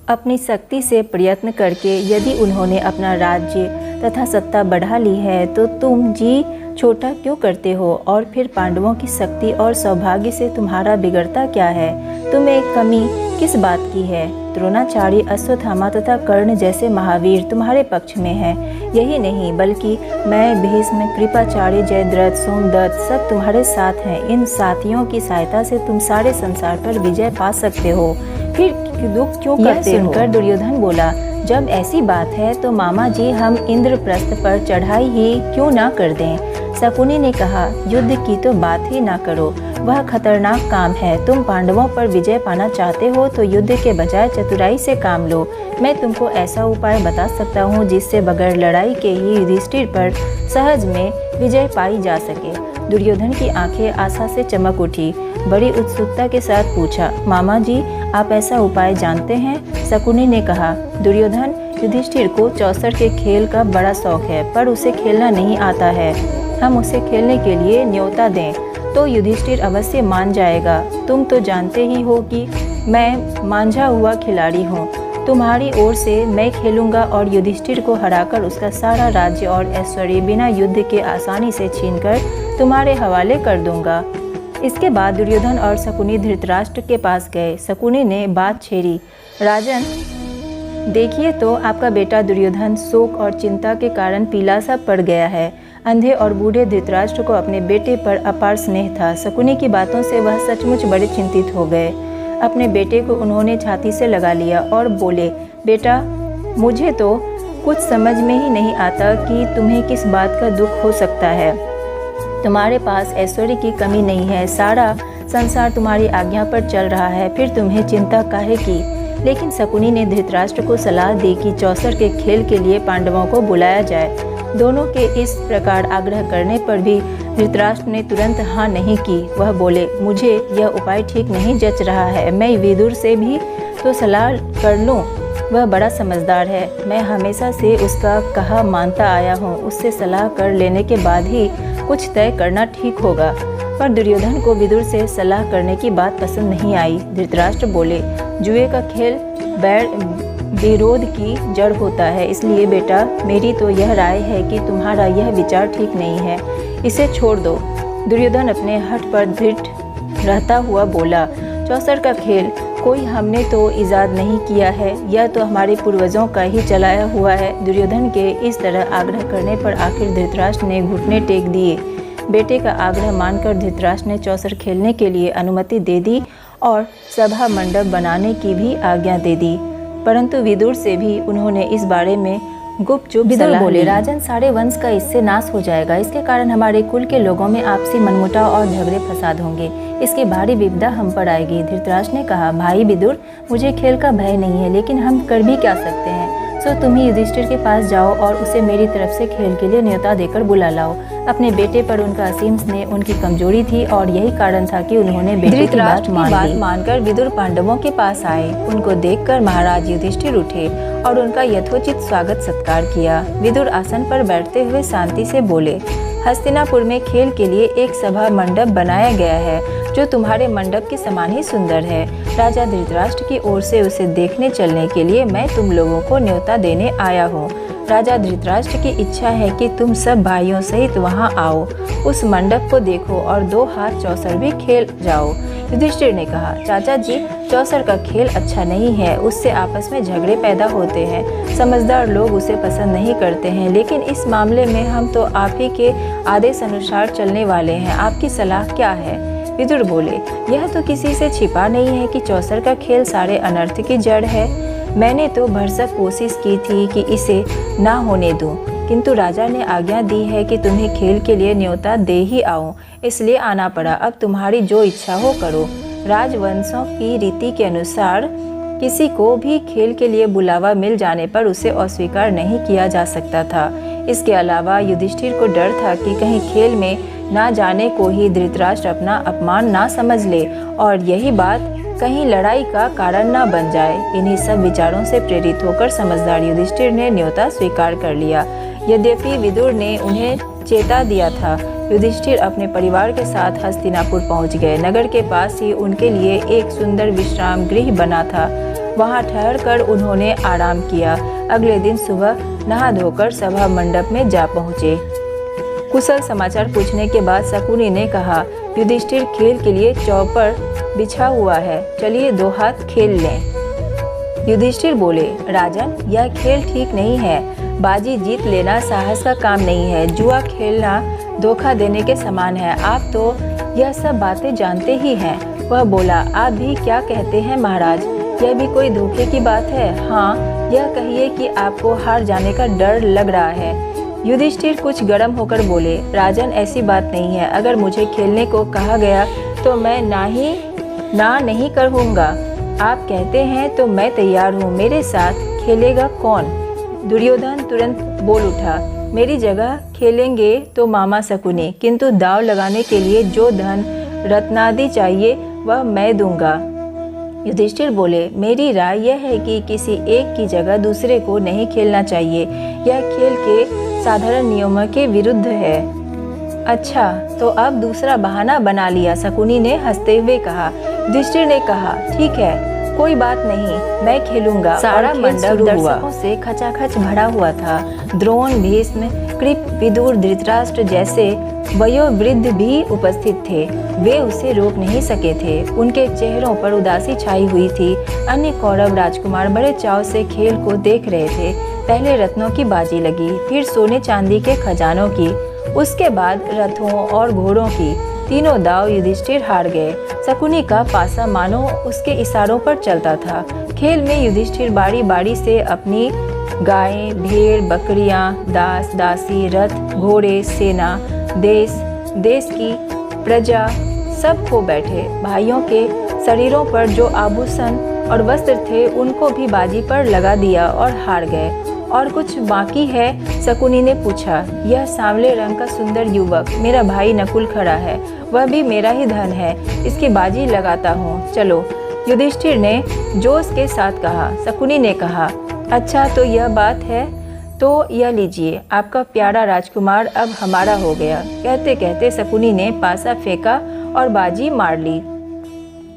अपनी शक्ति से प्रयत्न करके यदि उन्होंने अपना राज्य तथा सत्ता बढ़ा ली है तो तुम जी छोटा क्यों करते हो? और फिर पांडवों की शक्ति और सौभाग्य से तुम्हारा बिगड़ता क्या है? तुम्हें कमी किस बात की है? द्रोणाचार्य, अश्वत्थामा तथा कर्ण जैसे महावीर तुम्हारे पक्ष में हैं। यही नहीं बल्कि मैं, भीष्म, कृपाचार्य, जयद्रथ, सोमदत्त सब तुम्हारे साथ हैं। इन साथियों की सहायता से तुम सारे संसार पर विजय पा सकते हो। फिर दुख क्यों करते हो? सुनकर दुर्योधन बोला, जब ऐसी बात है तो मामा जी हम इंद्रप्रस्थ पर चढ़ाई ही क्यों ना कर दें। शकुनी ने कहा, युद्ध की तो बात ही ना करो, वह खतरनाक काम है। तुम पांडवों पर विजय पाना चाहते हो तो युद्ध के बजाय चतुराई से काम लो। मैं तुमको ऐसा उपाय बता सकता हूँ जिससे बगैर लड़ाई के ही युधिष्ठिर पर सहज में विजय पाई जा सके। दुर्योधन की आंखें आशा से चमक उठी। बड़ी उत्सुकता के साथ पूछा, मामा जी आप ऐसा उपाय जानते हैं? शकुनी ने कहा, दुर्योधन, युधिष्ठिर को चौसर के खेल का बड़ा शौक है, पर उसे खेलना नहीं आता है। हम उसे खेलने के लिए न्योता दें तो युधिष्ठिर अवश्य मान जाएगा। तुम तो जानते ही हो कि मैं मांझा हुआ खिलाड़ी हूँ। तुम्हारी ओर से मैं खेलूंगा और युधिष्ठिर को हराकर उसका सारा राज्य और ऐश्वर्य बिना युद्ध के आसानी से छीनकर तुम्हारे हवाले कर दूंगा। इसके बाद दुर्योधन और शकुनी धृतराष्ट्र के पास गए। शकुनी ने बात छेड़ी, राजन देखिए तो आपका बेटा दुर्योधन शोक और चिंता के कारण पीला सा पड़ गया है। अंधे और बूढ़े धृतराष्ट्र को अपने बेटे पर अपार स्नेह था। शकुनी की बातों से वह सचमुच बड़े चिंतित हो गए। अपने बेटे को उन्होंने छाती से लगा लिया और बोले, बेटा मुझे तो कुछ समझ में ही नहीं आता कि तुम्हें किस बात का दुख हो सकता है। तुम्हारे पास ऐश्वर्य की कमी नहीं है, सारा संसार तुम्हारी आज्ञा पर चल रहा है, फिर तुम्हें चिंता काहे की? लेकिन शकुनी ने धृतराष्ट्र को सलाह दी कि चौसर के खेल के लिए पांडवों को बुलाया जाए। दोनों के इस प्रकार आग्रह करने पर भी धृतराष्ट्र ने तुरंत हाँ नहीं की। वह बोले, मुझे यह उपाय ठीक नहीं जच रहा है। मैं विदुर से भी तो सलाह कर लूँ, वह बड़ा समझदार है। मैं हमेशा से उसका कहा मानता आया हूँ। उससे सलाह कर लेने के बाद ही कुछ तय करना ठीक होगा। पर दुर्योधन को विदुर से सलाह करने की बात पसंद नहीं आई। धृतराष्ट्र बोले, जुए का खेल बैर विरोध की जड़ होता है, इसलिए बेटा मेरी तो यह राय है कि तुम्हारा यह विचार ठीक नहीं है, इसे छोड़ दो। दुर्योधन अपने हठ पर दृढ़ रहता हुआ बोला, चौसर का खेल कोई हमने तो इजाद नहीं किया है, यह तो हमारे पूर्वजों का ही चलाया हुआ है। दुर्योधन के इस तरह आग्रह करने पर आखिर धृतराष्ट्र ने घुटने टेक दिए। बेटे का आग्रह मानकर धृतराष्ट्र ने चौसर खेलने के लिए अनुमति दे दी और सभा मंडप बनाने की भी आज्ञा दे दी, परंतु विदुर से भी उन्होंने इस बारे में गुपचुप सलाह बोले, राजन सारे वंश का इससे नाश हो जाएगा। इसके कारण हमारे कुल के लोगों में आपसी मनमुटाव और झगड़े फसाद होंगे। इसकी भारी विपदा हम पर आएगी। धृतराष्ट्र ने कहा, भाई विदुर, मुझे खेल का भय नहीं है, लेकिन हम कर भी क्या सकते हैं। सो तुम ही युधिष्ठिर के पास जाओ और उसे मेरी तरफ से खेल के लिए न्योता देकर बुला लाओ। अपने बेटे पर उनका असीम स्नेह उनकी कमजोरी थी और यही कारण था कि उन्होंने बेटे की बात मानकर विदुर पांडवों के पास आए। उनको देखकर महाराज युधिष्ठिर उठे और उनका यथोचित स्वागत सत्कार किया। विदुर आसन पर बैठते हुए शांति से बोले, हस्तिनापुर में खेल के लिए एक सभा मंडप बनाया गया है जो तुम्हारे मंडप के समान ही सुंदर है। राजा धृतराष्ट्र की ओर से उसे देखने चलने के लिए मैं तुम लोगों को न्योता देने आया हूँ। राजा धृतराष्ट्र की इच्छा है कि तुम सब भाइयों सहित वहां आओ, उस मंडप को देखो और 2 हाथ चौसर भी खेल जाओ। युधिष्ठिर ने कहा, चाचा जी, चौसर का खेल अच्छा नहीं है, उससे आपस में झगड़े पैदा होते हैं। समझदार लोग उसे पसंद नहीं करते हैं, लेकिन इस मामले में हम तो आप ही के आदेश अनुसार चलने वाले हैं। आपकी सलाह क्या है? विदुर बोले, यह तो किसी से छिपा नहीं है कि चौसर का खेल सारे अनर्थ की जड़ है। मैंने तो भरसक कोशिश की थी कि इसे ना होने दूं, किंतु राजा ने आज्ञा दी है कि तुम्हें खेल के लिए न्योता दे ही आऊं, इसलिए आना पड़ा। अब तुम्हारी जो इच्छा हो करो। राजवंशों की रीति के अनुसार किसी को भी खेल के लिए बुलावा मिल जाने पर उसे अस्वीकार नहीं किया जा सकता था। इसके अलावा युधिष्ठिर को डर था कि कहीं खेल में ना जाने को ही धृतराष्ट्र अपना अपमान ना समझ ले और यही बात कहीं लड़ाई का कारण ना बन जाए। इन्हीं सब विचारों से प्रेरित होकर समझदार युधिष्ठिर ने न्योता स्वीकार कर लिया। यद्यपि विदुर ने उन्हें चेता दिया था। युधिष्ठिर अपने परिवार के साथ हस्तिनापुर पहुंच गए। नगर के पास ही उनके लिए एक सुंदर विश्राम गृह बना था। वहां ठहरकर उन्होंने आराम किया। अगले दिन सुबह नहा धोकर सभा मंडप में जा पहुंचे। कुशल समाचार पूछने के बाद शकुनी ने कहा, युधिष्ठिर खेल के लिए चौपर बिछा हुआ है, चलिए 2 हाथ खेल लें। युधिष्ठिर बोले, राजन, यह खेल ठीक नहीं है। बाजी जीत लेना साहस का काम नहीं है। जुआ खेलना धोखा देने के समान है। आप तो यह सब बातें जानते ही हैं। वह बोला, आप भी क्या कहते हैं महाराज, यह भी कोई धोखे की बात है? हाँ, यह कहिए कि आपको हार जाने का डर लग रहा है। युधिष्ठिर कुछ गर्म होकर बोले, राजन ऐसी बात नहीं है, अगर मुझे खेलने को कहा गया तो मैं ना नहीं करूँगा। आप कहते हैं तो मैं तैयार हूँ, मेरे साथ खेलेगा कौन? दुर्योधन तुरंत बोल उठा, मेरी जगह खेलेंगे तो मामा शकुनी, किंतु दाव लगाने के लिए जो धन रत्नादि चाहिए वह मैं दूंगा। युधिष्ठिर बोले, मेरी राय यह है कि किसी एक की जगह दूसरे को नहीं खेलना चाहिए, यह खेल के साधारण नियमों के विरुद्ध है। अच्छा, तो अब दूसरा बहाना बना लिया, शकुनी ने हंसते हुए कहा। युधिष्ठिर ने कहा, ठीक है, कोई बात नहीं, मैं खेलूंगा। सारा मंडप दर्शकों से खचाखच भरा हुआ था। द्रोण, भीष्म, कृप, विदुर, धृतराष्ट्र जैसे वयोवृद्ध भी उपस्थित थे। वे उसे रोक नहीं सके थे। उनके चेहरों पर उदासी छाई हुई थी। अन्य कौरव राजकुमार बड़े चाव से खेल को देख रहे थे। पहले रत्नों की बाजी लगी, फिर सोने चांदी के खजानों की, उसके बाद रथों और घोड़ों की। तीनों दाव युधिष्ठिर हार गए। शकुनी का पासा मानो उसके इशारों पर चलता था। खेल में युधिष्ठिर बारी बारी से अपनी गायें, भेड़, बकरियां, दास, दासी, रथ, घोड़े, सेना, देश की प्रजा सब खो बैठे। भाइयों के शरीरों पर जो आभूषण और वस्त्र थे उनको भी बाजी पर लगा दिया और हार गए। और कुछ बाकी है? शकुनी ने पूछा। यह सांवले रंग का सुंदर युवक मेरा भाई नकुल खड़ा है, वह भी मेरा ही धन है, इसकी बाजी लगाता हूँ, चलो, युधिष्ठिर ने जोश के साथ कहा। शकुनी ने कहा, अच्छा तो यह बात है, तो यह लीजिए, आपका प्यारा राजकुमार अब हमारा हो गया। कहते कहते शकुनी ने पासा फेंका और बाजी मार ली।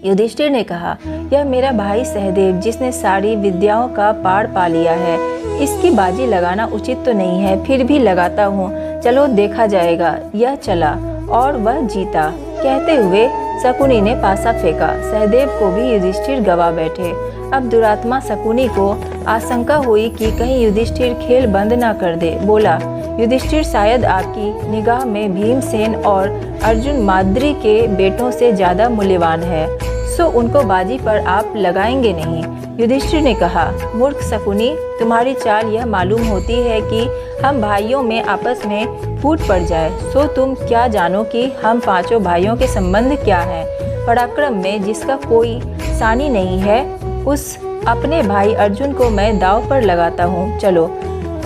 युधिष्ठिर ने कहा, यह मेरा भाई सहदेव जिसने सारी विद्याओं का पार पा लिया है, इसकी बाजी लगाना उचित तो नहीं है, फिर भी लगाता हूँ, चलो देखा जाएगा। यह चला और वह जीता। कहते हुए शकुनी ने पासा फेंका। सहदेव को भी युधिष्ठिर गवा बैठे। अब दुरात्मा शकुनी को आशंका हुई कि कहीं युधिष्ठिर खेल बंद ना कर दे। बोला, युधिष्ठिर शायद आपकी निगाह में भीमसेन और अर्जुन माद्री के बेटों से ज्यादा मूल्यवान है, सो उनको बाजी पर आप लगाएंगे नहीं। युधिष्ठिर ने कहा, मूर्ख शकुनी, तुम्हारी चाल यह मालूम होती है कि हम भाइयों में आपस में फूट पड़ जाए, सो तुम क्या जानो कि हम पांचों भाइयों के संबंध क्या हैं। पराक्रम में जिसका कोई सानी नहीं है, उस अपने भाई अर्जुन को मैं दाव पर लगाता हूँ, चलो।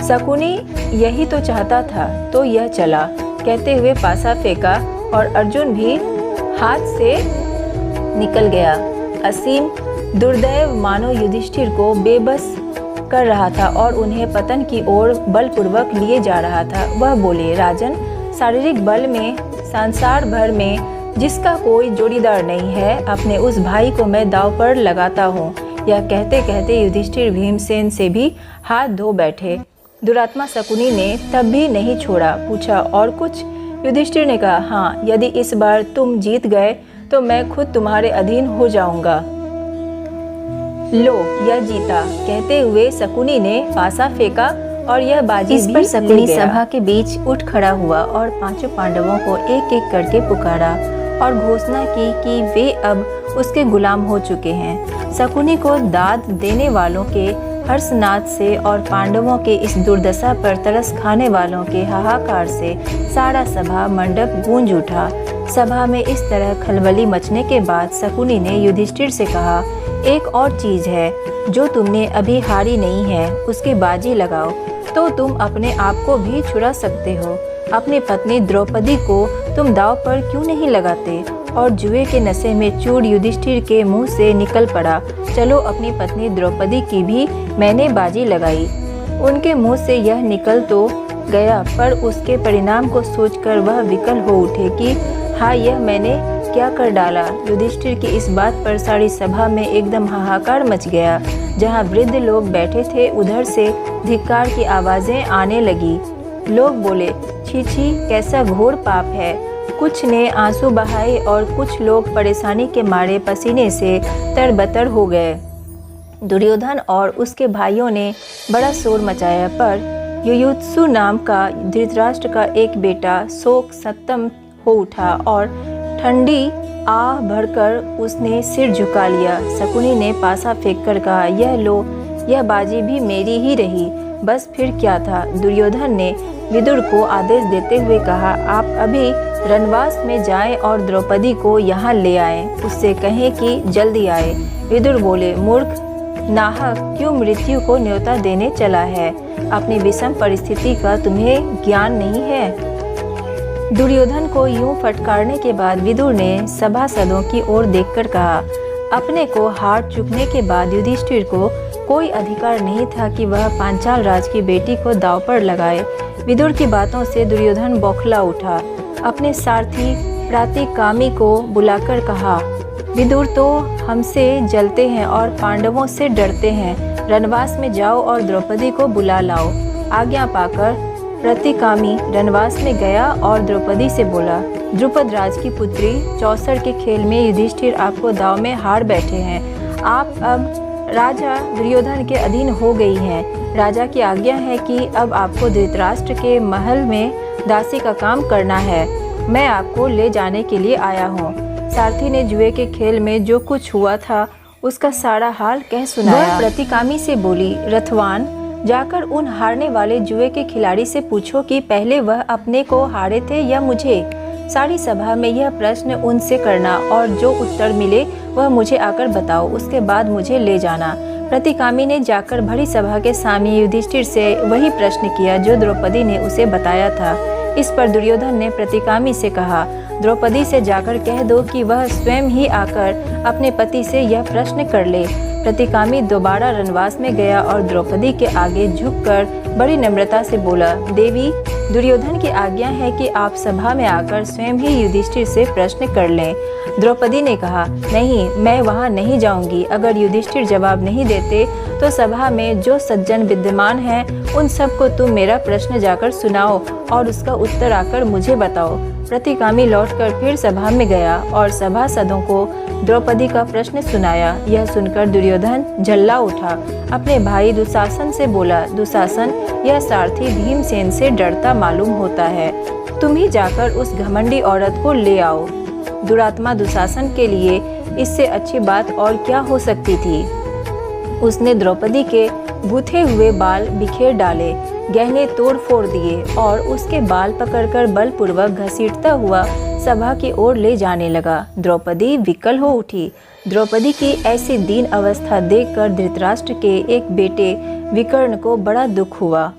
शकुनी यही तो चाहता था, तो यह चला। कहते हुए पासा फेंका और अर्जुन भी हाथ से निकल गया। असीम दुर्दैव मानो युधिष्ठिर को बेबस कर रहा था और उन्हें पतन की ओर बलपूर्वक लिए जा रहा था। वह बोले, राजन, शारीरिक बल में संसार भर में जिसका कोई जोड़ीदार नहीं है, अपने उस भाई को मैं दाव पर लगाता हूँ। यह कहते कहते युधिष्ठिर भीमसेन से भी हाथ धो बैठे। दुरात्मा शकुनी ने तब भी नहीं छोड़ा। पूछा, और कुछ? युधिष्ठिर ने कहा, हाँ, यदि इस बार तुम जीत गए तो मैं खुद तुम्हारे अधीन हो जाऊंगा। लो, यह जीता। कहते हुए शकुनी ने पासा फेंका और यह बाजी इस पर शकुनी सभा के बीच उठ खड़ा हुआ और पांचों पांडवों को एक एक करके पुकारा और घोषणा की कि वे अब उसके गुलाम हो चुके हैं। शकुनी को दाद देने वालों के हर्षनाद से और पांडवों के इस दुर्दशा पर तरस खाने वालों के हाहाकार से सारा सभा मंडप गूंज उठा। सभा में इस तरह खलबली मचने के बाद शकुनी ने युधिष्ठिर से कहा, एक और चीज है जो तुमने अभी हारी नहीं है, उसकी बाजी लगाओ तो तुम अपने आप को भी छुड़ा सकते हो। अपनी पत्नी द्रौपदी को तुम दाव पर क्यों नहीं लगाते? और जुए के नशे में चूर युधिष्ठिर के मुंह से निकल पड़ा, चलो अपनी पत्नी द्रौपदी की भी मैंने बाजी लगाई। उनके मुंह से यह निकल तो गया, पर उसके परिणाम को सोचकर वह विकल हो उठे कि हाँ, यह मैंने क्या कर डाला। युधिष्ठिर की इस बात पर सारी सभा में एकदम हाहाकार मच गया। जहाँ वृद्ध लोग बैठे थे उधर से धिक्कार की आवाजें आने लगी। लोग बोले, छी छी, कैसा घोर पाप है। कुछ ने आंसू बहाए और कुछ लोग परेशानी के मारे पसीने से तरबतर हो गए। दुर्योधन और उसके भाइयों ने बड़ा शोर मचाया, पर युयुत्सु नाम का धृतराष्ट्र का एक बेटा शोक सत्तम हो उठा और ठंडी आह भरकर उसने सिर झुका लिया। शकुनी ने पासा फेंककर कहा, यह लो, यह बाजी भी मेरी ही रही। बस फिर क्या था। दुर्योधन ने विदुर को आदेश देते हुए कहा, आप अभी रनवास में जाएं और द्रौपदी को यहाँ ले आएं। उससे कहें कि जल्दी आए। विदुर बोले, मूर्ख, नाहक क्यों मृत्यु को न्योता देने चला है? अपनी विषम परिस्थिति का तुम्हें ज्ञान नहीं है? दुर्योधन को यूं फटकारने के बाद विदुर ने सभासदों की ओर देखकर कहा, अपने को हार चुकने के बाद युधिष्ठिर को कोई अधिकार नहीं था कि वह पांचाल राज की बेटी को दांव पर लगाए। विदुर की बातों से दुर्योधन बौखला उठा। अपने सारथी प्रतिकामी को बुलाकर कहा, विदुर तो हमसे जलते हैं और पांडवों से डरते हैं। रनवास में जाओ और द्रौपदी को बुला लाओ। आज्ञा पाकर प्रतिकामी रनवास में गया और द्रौपदी से बोला, द्रुपद राज की पुत्री, चौसर के खेल में युधिष्ठिर आपको दांव में हार बैठे हैं। आप अब राजा दुर्योधन के अधीन हो गई हैं। राजा की आज्ञा है कि अब आपको धृतराष्ट्र के महल में दासी का काम करना है। मैं आपको ले जाने के लिए आया हूँ। सारथी ने जुए के खेल में जो कुछ हुआ था उसका सारा हाल कह सुनाया। वह प्रतिकामी से बोली, रथवान, जाकर उन हारने वाले जुए के खिलाड़ी से पूछो कि पहले वह अपने को हारे थे या मुझे। सारी सभा में यह प्रश्न उनसे करना और जो उत्तर मिले वह मुझे आकर बताओ। उसके बाद मुझे ले जाना। प्रतिकामी ने जाकर भरी सभा के सामने युधिष्ठिर से वही प्रश्न किया जो द्रौपदी ने उसे बताया था। इस पर दुर्योधन ने प्रतिकामी से कहा, द्रौपदी से जाकर कह दो कि वह स्वयं ही आकर अपने पति से यह प्रश्न कर ले। प्रतिकामी दोबारा रनवास में गया और द्रौपदी के आगे झुककर बड़ी नम्रता से बोला, देवी, दुर्योधन की आज्ञा है कि आप सभा में आकर स्वयं ही युधिष्ठिर से प्रश्न कर लें। द्रौपदी ने कहा, नहीं, मैं वहां नहीं जाऊंगी। अगर युधिष्ठिर जवाब नहीं देते तो सभा में जो सज्जन विद्यमान हैं उन सबको तुम मेरा प्रश्न जाकर सुनाओ और उसका उत्तर आकर मुझे बताओ। प्रतिकामी लौटकर फिर सभा में गया और सभासदों को द्रौपदी का प्रश्न सुनाया। यह सुनकर दुर्योधन झल्ला उठा। अपने भाई दुशासन से बोला, दुशासन, यह सारथी भीमसेन से डरता मालूम होता है। तुम ही जाकर उस घमंडी औरत को ले आओ। दुरात्मा दुशासन के लिए इससे अच्छी बात और क्या हो सकती थी। उसने द्रौपदी के गूथे हुए बाल बिखेर डाले, गहने तोड़ फोड़ दिए और उसके बाल पकड़कर बलपूर्वक घसीटता हुआ सभा की ओर ले जाने लगा। द्रौपदी विकल हो उठी। द्रौपदी की ऐसी दीन अवस्था देखकर धृतराष्ट्र के एक बेटे विकर्ण को बड़ा दुख हुआ।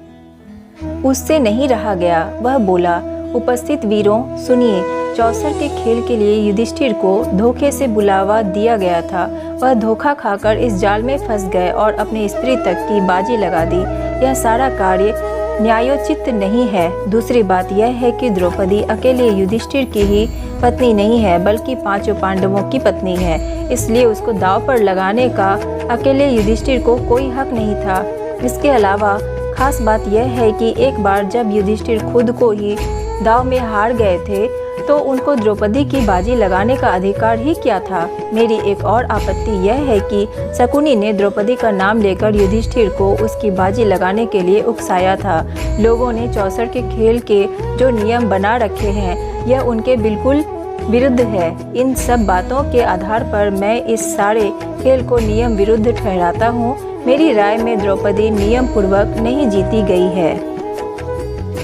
उससे नहीं रहा गया। वह बोला, उपस्थित वीरों, सुनिए, चौसर के खेल के लिए युधिष्ठिर को धोखे से बुलावा दिया गया था। वह धोखा खाकर इस जाल में फंस गए और अपनी स्त्री तक की बाजी लगा दी। यह सारा कार्य न्यायोचित नहीं है। दूसरी बात यह है कि द्रौपदी अकेले युधिष्ठिर की ही पत्नी नहीं है बल्कि पांचों पांडवों की पत्नी है। इसलिए उसको दांव पर लगाने का अकेले युधिष्ठिर को कोई हक नहीं था। इसके अलावा खास बात यह है कि एक बार जब युधिष्ठिर खुद को ही दांव में हार गए थे तो उनको द्रौपदी की बाजी लगाने का अधिकार ही क्या था। मेरी एक और आपत्ति यह है कि शकुनी ने द्रौपदी का नाम लेकर युधिष्ठिर को उसकी बाजी लगाने के लिए उकसाया था। लोगों ने चौसर के खेल के जो नियम बना रखे हैं यह उनके बिल्कुल विरुद्ध है। इन सब बातों के आधार पर मैं इस सारे खेल को नियम विरुद्ध ठहराता हूँ। मेरी राय में द्रौपदी नियम पूर्वक नहीं जीती गई है।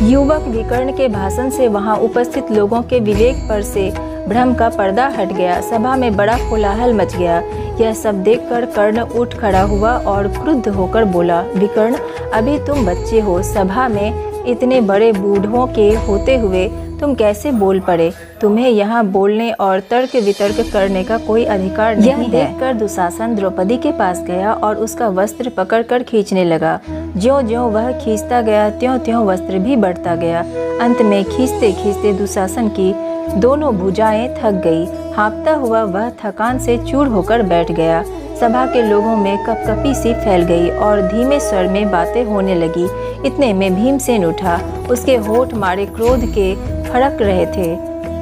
युवक विकर्ण के भाषण से वहां उपस्थित लोगों के विवेक पर से भ्रम का पर्दा हट गया। सभा में बड़ा कोलाहल मच गया। यह सब देखकर कर्ण उठ खड़ा हुआ और क्रुद्ध होकर बोला, विकर्ण, अभी तुम बच्चे हो। सभा में इतने बड़े बूढ़ों के होते हुए तुम कैसे बोल पड़े? तुम्हें यहाँ बोलने और तर्क वितर्क करने का कोई अधिकार नहीं है। यह देखकर दुशासन द्रौपदी के पास गया और उसका वस्त्र पकड़कर खींचने लगा। ज्यों-ज्यों वह खींचता गया त्यों-त्यों वस्त्र भी बढ़ता गया। अंत में खींचते खींचते दुशासन की दोनों भुजाएं थक गई। हाँफता हुआ वह थकान से चूर होकर बैठ गया। सभा के लोगों में कपकपी सी फैल गई और धीमे स्वर में बातें होने लगी। इतने में भीमसेन उठा। उसके होठ मारे क्रोध के फड़क रहे थे।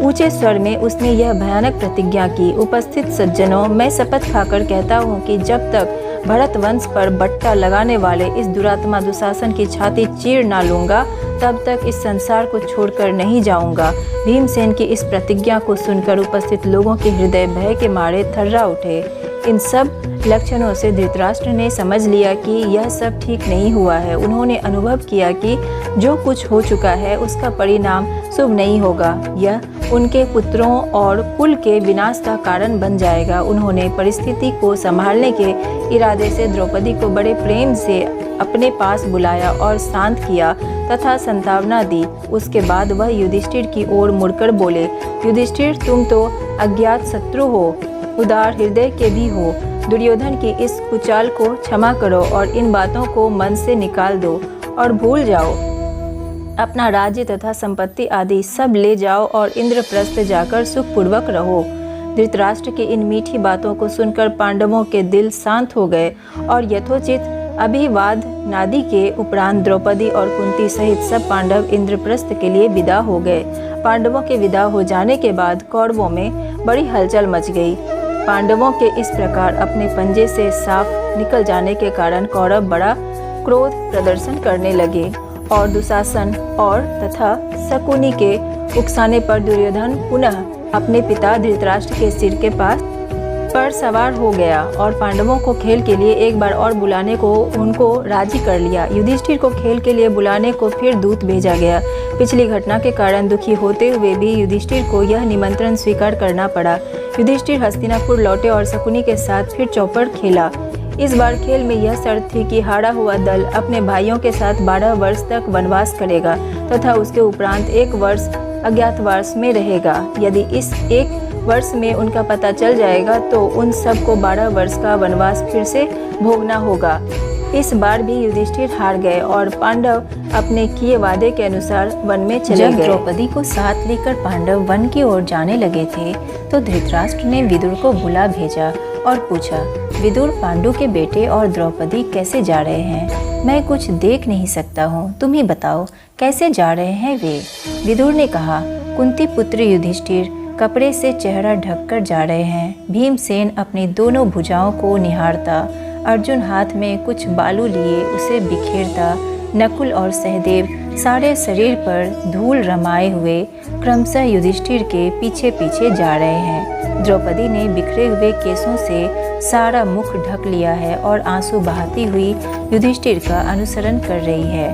ऊंचे स्वर में उसने यह भयानक प्रतिज्ञा की, उपस्थित सज्जनों, मैं शपथ खाकर कहता हूँ कि जब तक भरत वंश पर बट्टा लगाने वाले इस दुरात्मा दुशासन की छाती चीर ना लूंगा तब तक इस संसार को छोड़कर नहीं जाऊंगा। भीमसेन की इस प्रतिज्ञा को सुनकर उपस्थित लोगों के हृदय भय के मारे थर्रा उठे। इन सब लक्षणों से धृतराष्ट्र ने समझ लिया कि यह सब ठीक नहीं हुआ है। उन्होंने अनुभव किया कि जो कुछ हो चुका है उसका परिणाम शुभ नहीं होगा। यह उनके पुत्रों और कुल के विनाश का कारण बन जाएगा। उन्होंने परिस्थिति को संभालने के इरादे से द्रौपदी को बड़े प्रेम से अपने पास बुलाया और शांत किया तथा संतावना दी। उसके बाद वह युधिष्ठिर की ओर मुड़कर बोले, युधिष्ठिर, तुम तो अज्ञात शत्रु हो, उदार हृदय के भी हो। दुर्योधन की इस कुचाल को क्षमा करो और इन बातों को मन से निकाल दो और भूल जाओ। अपना राज्य तथा संपत्ति आदि सब ले जाओ और इंद्रप्रस्थ जाकर सुखपूर्वक रहो। धृतराष्ट्र की इन मीठी बातों को सुनकर पांडवों के दिल शांत हो गए और यथोचित अभिवाद नादि के उपरांत द्रौपदी और कुंती सहित सब पांडव इंद्रप्रस्थ के लिए विदा हो गए। पांडवों के विदा हो जाने के बाद कौरवों में बड़ी हलचल मच गई। पांडवों के इस प्रकार अपने पंजे से साफ निकल जाने के कारण कौरव बड़ा क्रोध प्रदर्शन करने लगे और दुशासन और तथा शकुनी के उकसाने पर दुर्योधन पुनः अपने पिता धृतराष्ट्र के सिर के पास पर सवार हो गया और पांडवों को खेल के लिए एक बार और बुलाने को उनको राजी कर लिया। युधिष्ठिर को खेल के लिए बुलाने को फिर दूत भेजा गया। पिछली घटना के कारण दुखी होते हुए भी युधिष्ठिर को यह निमंत्रण स्वीकार करना पड़ा। युधिष्ठिर हस्तिनापुर लौटे और शकुनी के साथ फिर चौपड़ खेला। इस बार खेल में यह शर्त थी कि हारा हुआ दल अपने भाइयों के साथ 12 वर्ष तक वनवास करेगा तथा उसके उपरांत 1 वर्ष अज्ञातवास में रहेगा। यदि इस 1 वर्ष में उनका पता चल जाएगा तो उन सबको 12 वर्ष का वनवास फिर से भोगना होगा। इस बार भी युधिष्ठिर हार गए और पांडव अपने किए वादे के अनुसार वन में चले गए। द्रौपदी को साथ लेकर पांडव वन की ओर जाने लगे थे तो धृतराष्ट्र ने विदुर को बुला भेजा और पूछा, विदुर, पांडु के बेटे और द्रौपदी कैसे जा रहे हैं? मैं कुछ देख नहीं सकता हूँ, तुम ही बताओ कैसे जा रहे हैं वे? विदुर ने कहा, कुंती पुत्र युधिष्ठिर कपड़े से चेहरा ढककर जा रहे हैं। भीमसेन अपनी दोनों भुजाओं को निहारता, अर्जुन हाथ में कुछ बालू लिए उसे बिखेरता, नकुल और सहदेव सारे शरीर पर धूल रमाए हुए क्रमशः युधिष्ठिर के पीछे पीछे जा रहे हैं। द्रौपदी ने बिखरे हुए केसों से सारा मुख ढक लिया है और आंसू बहाती हुई युधिष्ठिर का अनुसरण कर रही है।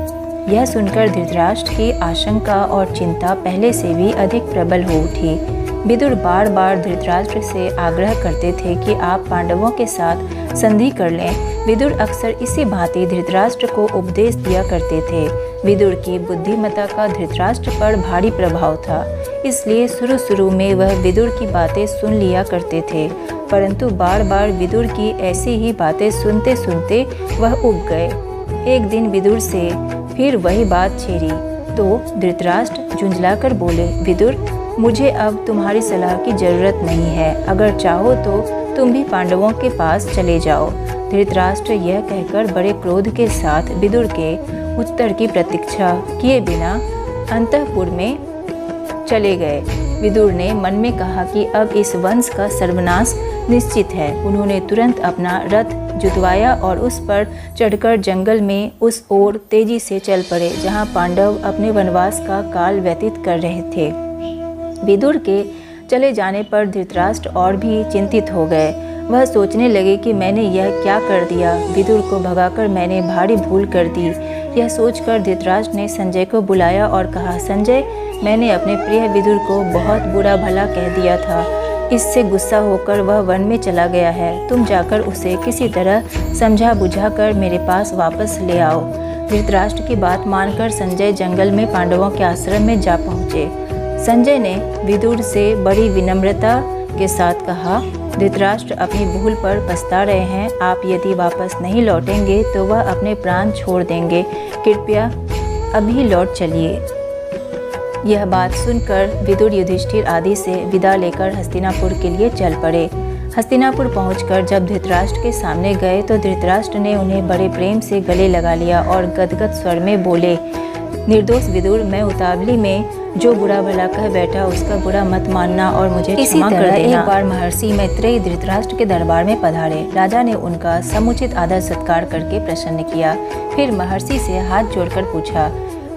यह सुनकर धृतराष्ट्र की आशंका और चिंता पहले से भी अधिक प्रबल हो उठी। विदुर बार बार धृतराष्ट्र से आग्रह करते थे कि आप पांडवों के साथ संधि कर लें। विदुर अक्सर इसी भांति धृतराष्ट्र को उपदेश दिया करते थे। विदुर की बुद्धिमत्ता का धृतराष्ट्र पर भारी प्रभाव था, इसलिए शुरू में वह विदुर की बातें सुन लिया करते थे, परंतु बार बार विदुर की ऐसी ही बातें सुनते सुनते वह उब गए। एक दिन विदुर से फिर वही बात छेड़ी तो धृतराष्ट्र झुंझलाकर बोले, विदुर, मुझे अब तुम्हारी सलाह की जरूरत नहीं है। अगर चाहो तो तुम भी पांडवों के पास चले जाओ। धृतराष्ट्र यह कहकर बड़े क्रोध के साथ विदुर के उत्तर की प्रतीक्षा किए बिना अंतःपुर में चले गए। विदुर ने मन में कहा कि अब इस वंश का सर्वनाश निश्चित है। उन्होंने तुरंत अपना रथ जुतवाया और उस पर चढ़कर जंगल में उस ओर तेजी से चल पड़े जहाँ पांडव अपने वनवास का काल व्यतीत कर रहे थे। विदुर के चले जाने पर धृतराष्ट्र और भी चिंतित हो गए। वह सोचने लगे कि मैंने यह क्या कर दिया, विदुर को भगाकर मैंने भारी भूल कर दी। यह सोचकर धृतराष्ट्र ने संजय को बुलाया और कहा, संजय, मैंने अपने प्रिय विदुर को बहुत बुरा भला कह दिया था। इससे गुस्सा होकर वह वन में चला गया है। तुम जाकर उसे किसी तरह समझा बुझा कर मेरे पास वापस ले आओ। धृतराष्ट्र की बात मानकर संजय जंगल में पांडवों के आश्रम में जा पहुँचे। संजय ने विदुर से बड़ी विनम्रता के साथ कहा, धृतराष्ट्र अपनी भूल पर पछता रहे हैं। आप यदि वापस नहीं लौटेंगे तो वह अपने प्राण छोड़ देंगे। कृपया अभी लौट चलिए। यह बात सुनकर विदुर युधिष्ठिर आदि से विदा लेकर हस्तिनापुर के लिए चल पड़े। हस्तिनापुर पहुंचकर जब धृतराष्ट्र के सामने गए तो धृतराष्ट्र ने उन्हें बड़े प्रेम से गले लगा लिया और गदगद स्वर में बोले, निर्दोष विदुर, मैं उतावली में जो बुरा भला कह बैठा उसका बुरा मत मानना और मुझे क्षमा कर देना। एक बार महर्षि मैत्रेयी धृतराष्ट्र के दरबार में पधारे। राजा ने उनका समुचित आदर सत्कार करके प्रसन्न किया। फिर महर्षि से हाथ जोड़कर पूछा,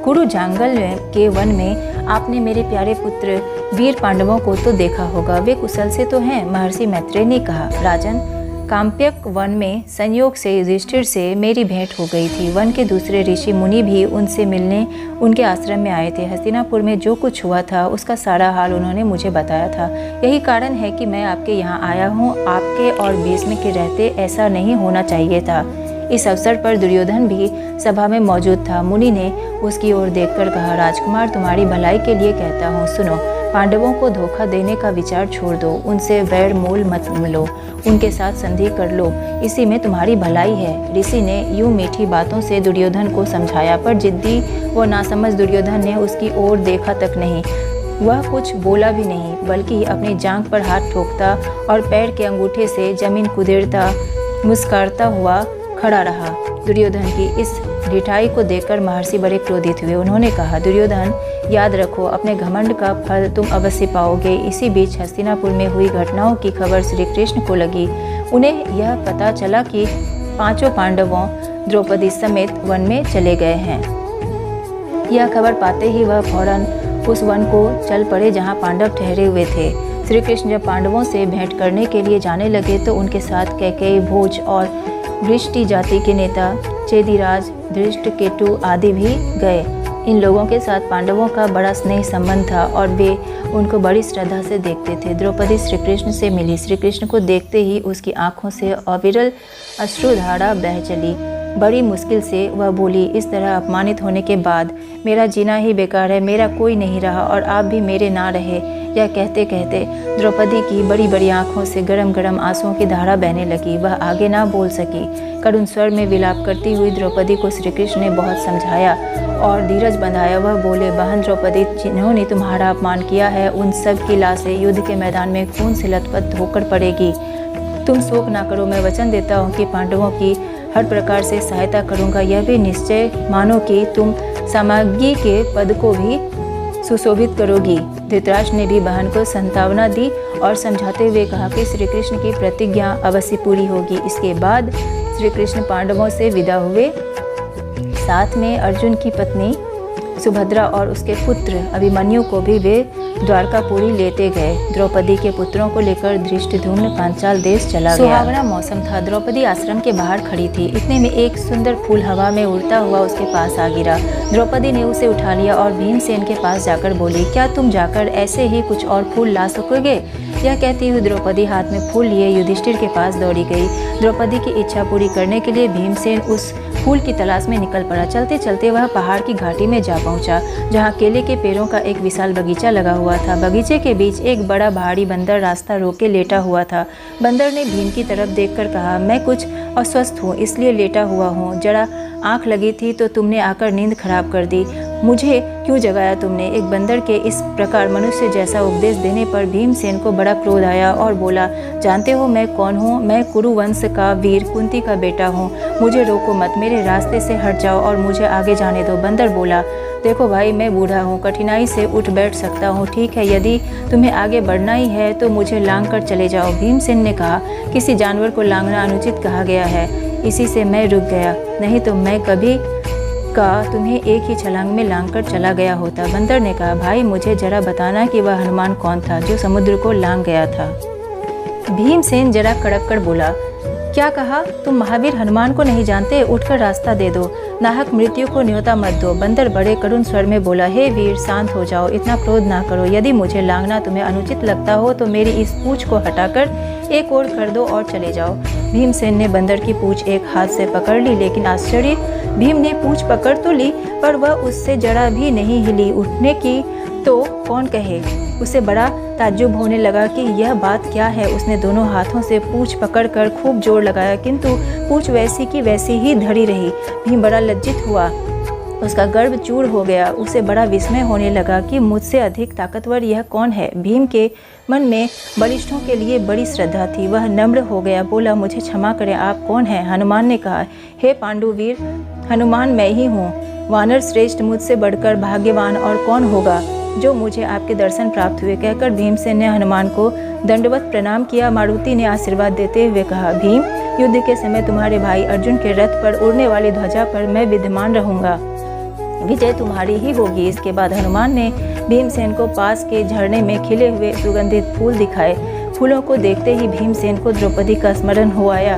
कुरु जांगल के वन में आपने मेरे प्यारे पुत्र वीर पांडवों को तो देखा होगा, वे कुशल से तो हैं? महर्षि मैत्रेयी ने कहा, राजन, काम्यक वन में संयोग से युधिष्ठिर से मेरी भेंट हो गई थी। वन के दूसरे ऋषि मुनि भी उनसे मिलने उनके आश्रम में आए थे। हस्तिनापुर में जो कुछ हुआ था उसका सारा हाल उन्होंने मुझे बताया था। यही कारण है कि मैं आपके यहाँ आया हूँ। आपके और भीष्म के रहते ऐसा नहीं होना चाहिए था। इस अवसर पर दुर्योधन भी सभा में मौजूद था। मुनि ने उसकी ओर देखकर कहा, राजकुमार, तुम्हारी भलाई के लिए कहता हूँ, सुनो। पांडवों को धोखा देने का विचार छोड़ दो, उनसे वैर मूल मत मिलो, उनके साथ संधि कर लो, इसी में तुम्हारी भलाई है। ऋषि ने यूं मीठी बातों से दुर्योधन को समझाया, पर जिद्दी व नासमझ दुर्योधन ने उसकी ओर देखा तक नहीं। वह कुछ बोला भी नहीं, बल्कि अपनी जांघ पर हाथ ठोकता और पैर के अंगूठे से जमीन कुदेरता मुस्कुराता हुआ खड़ा रहा। दुर्योधन की इस ढिठाई को देखकर महर्षि बड़े क्रोधित हुए। उन्होंने कहा, दुर्योधन, याद रखो, अपने घमंड का फल तुम अवश्य पाओगे। इसी बीच हस्तिनापुर में हुई घटनाओं की खबर श्री कृष्ण को लगी। उन्हें यह पता चला कि 5 पांडवों द्रौपदी समेत वन में चले गए हैं। यह खबर पाते ही वह फौरन उस वन को चल पड़े जहाँ पांडव ठहरे हुए थे। श्री कृष्ण जब पांडवों से भेंट करने के लिए जाने लगे तो उनके साथ कैकेयी, भोज और वृष्टि जाति के नेता चेदिराज, धृष्टकेतु आदि भी गए। इन लोगों के साथ पांडवों का बड़ा स्नेह संबंध था और वे उनको बड़ी श्रद्धा से देखते थे। द्रौपदी श्री कृष्ण से मिली। श्री कृष्ण को देखते ही उसकी आंखों से अविरल अश्रुधारा बह चली। बड़ी मुश्किल से वह बोली, इस तरह अपमानित होने के बाद मेरा जीना ही बेकार है, मेरा कोई नहीं रहा और आप भी मेरे ना रहे। यह कहते कहते द्रौपदी की बड़ी बड़ी आंखों से गरम गरम आंसुओं की धारा बहने लगी। वह आगे ना बोल सकी। करुण स्वर में विलाप करती हुई द्रौपदी को श्री कृष्ण ने बहुत समझाया और धीरज बंधाया। वह बोले, बहन द्रौपदी, जिन्होंने तुम्हारा अपमान किया है उन सब की लाशें युद्ध के मैदान में खून से लथपथ होकर पड़ेगी। तुम शोक ना करो, मैं वचन देता हूँ कि पांडवों की हर प्रकार से सहायता करूँगा। यह भी निश्चय मानो कि तुम सामग्री के पद को भी सुशोभित करोगी। धृतराष्ट्र ने भी बहन को सांत्वना दी और समझाते हुए कहा कि श्री कृष्ण की प्रतिज्ञा अवश्य पूरी होगी। इसके बाद श्री कृष्ण पांडवों से विदा हुए। साथ में अर्जुन की पत्नी सुभद्रा और उसके पुत्र अभिमन्यु को भी वे द्वारकापुरी लेते गए। द्रौपदी के पुत्रों को लेकर धृष्टद्युम्न पांचाल देश चला गया। सुहावना मौसम था। द्रौपदी आश्रम के बाहर खड़ी थी। इतने में एक सुंदर फूल हवा में उड़ता हुआ उसके पास आ गिरा। द्रौपदी ने उसे उठा लिया और भीमसेन के पास जाकर बोली, क्या तुम जाकर ऐसे ही कुछ और फूल ला सकोगे? यह कहती हुई द्रौपदी हाथ में फूल लिए युधिष्ठिर के पास दौड़ी गई। द्रौपदी की इच्छा पूरी करने के लिए भीमसेन उस फूल की तलाश में निकल पड़ा। चलते चलते वह पहाड़ की घाटी में जा पहुंचा, जहां केले के पेड़ों का एक विशाल बगीचा लगा हुआ था। बगीचे के बीच एक बड़ा भारी बंदर रास्ता रोके लेटा हुआ था। बंदर ने भीम की तरफ देखकर कहा, मैं कुछ अस्वस्थ हूँ, इसलिए लेटा हुआ हूँ। जरा आँख लगी थी तो तुमने आकर नींद खराब कर दी। मुझे क्यों जगाया तुमने? एक बंदर के इस प्रकार मनुष्य जैसा उपदेश देने पर भीमसेन को बड़ा क्रोध आया और बोला, जानते हो मैं कौन हूँ? मैं कुरु वंश का वीर कुंती का बेटा हूँ। मुझे रोको मत, मेरे रास्ते से हट जाओ और मुझे आगे जाने दो। बंदर बोला, देखो भाई, मैं बूढ़ा हूँ, कठिनाई से उठ बैठ सकता हूँ। ठीक है, यदि तुम्हें आगे बढ़ना ही है तो मुझे लांग कर चले जाओ। भीमसेन ने कहा, किसी जानवर को लांघना अनुचित कहा गया है, इसी से मैं रुक गया, नहीं तो मैं कभी का तुम्हें एक ही छलांग में लांग कर चला गया होता। बंदर ने कहा, भाई मुझे जरा बताना कि वह हनुमान कौन था जो समुद्र को लांग गया था। भीमसेन जरा कड़क कर बोला, क्या कहा? तुम महावीर हनुमान को नहीं जानते? उठकर रास्ता दे दो, नाहक मृत्यु को न्योता मत दो। बंदर बड़े करुण स्वर में बोला, हे वीर, शांत हो जाओ, इतना क्रोध ना करो। यदि मुझे लांघना तुम्हें अनुचित लगता हो तो मेरी इस पूंछ को हटाकर एक ओर कर दो और चले जाओ। भीमसेन ने बंदर की पूंछ एक हाथ से पकड़ ली, लेकिन आश्चर्य, भीम ने पूंछ पकड़ तो ली पर वह उससे जरा भी नहीं हिली। उठने की तो कौन कहे। उसे बड़ा ताज्जुब होने लगा कि यह बात क्या है। उसने दोनों हाथों से पूंछ पकड़कर खूब जोर लगाया, किंतु पूंछ वैसी की वैसी ही धरी रही। भीम बड़ा लज्जित हुआ, उसका गर्व चूर हो गया। उसे बड़ा विस्मय होने लगा कि मुझसे अधिक ताकतवर यह कौन है। भीम के मन में बलिष्ठों के लिए बड़ी श्रद्धा थी। वह नम्र हो गया, बोला, मुझे क्षमा करें, आप कौन हैं? हनुमान ने कहा, हे पांडुवीर, हनुमान मैं ही हूँ। वानर श्रेष्ठ, मुझसे बढ़कर भाग्यवान और कौन होगा जो मुझे आपके दर्शन प्राप्त हुए। कहकर भीमसेन ने हनुमान को दंडवत प्रणाम किया। मारुति ने आशीर्वाद देते हुए कहा, भीम, युद्ध के समय तुम्हारे भाई अर्जुन के रथ पर उड़ने वाली ध्वजा पर मैं विद्यमान रहूंगा, विजय तुम्हारी ही होगी। इसके बाद हनुमान ने भीमसेन को पास के झरने में खिले हुए सुगंधित फूल दिखाए। फूलों को देखते ही भीमसेन को द्रौपदी का स्मरण हो आया।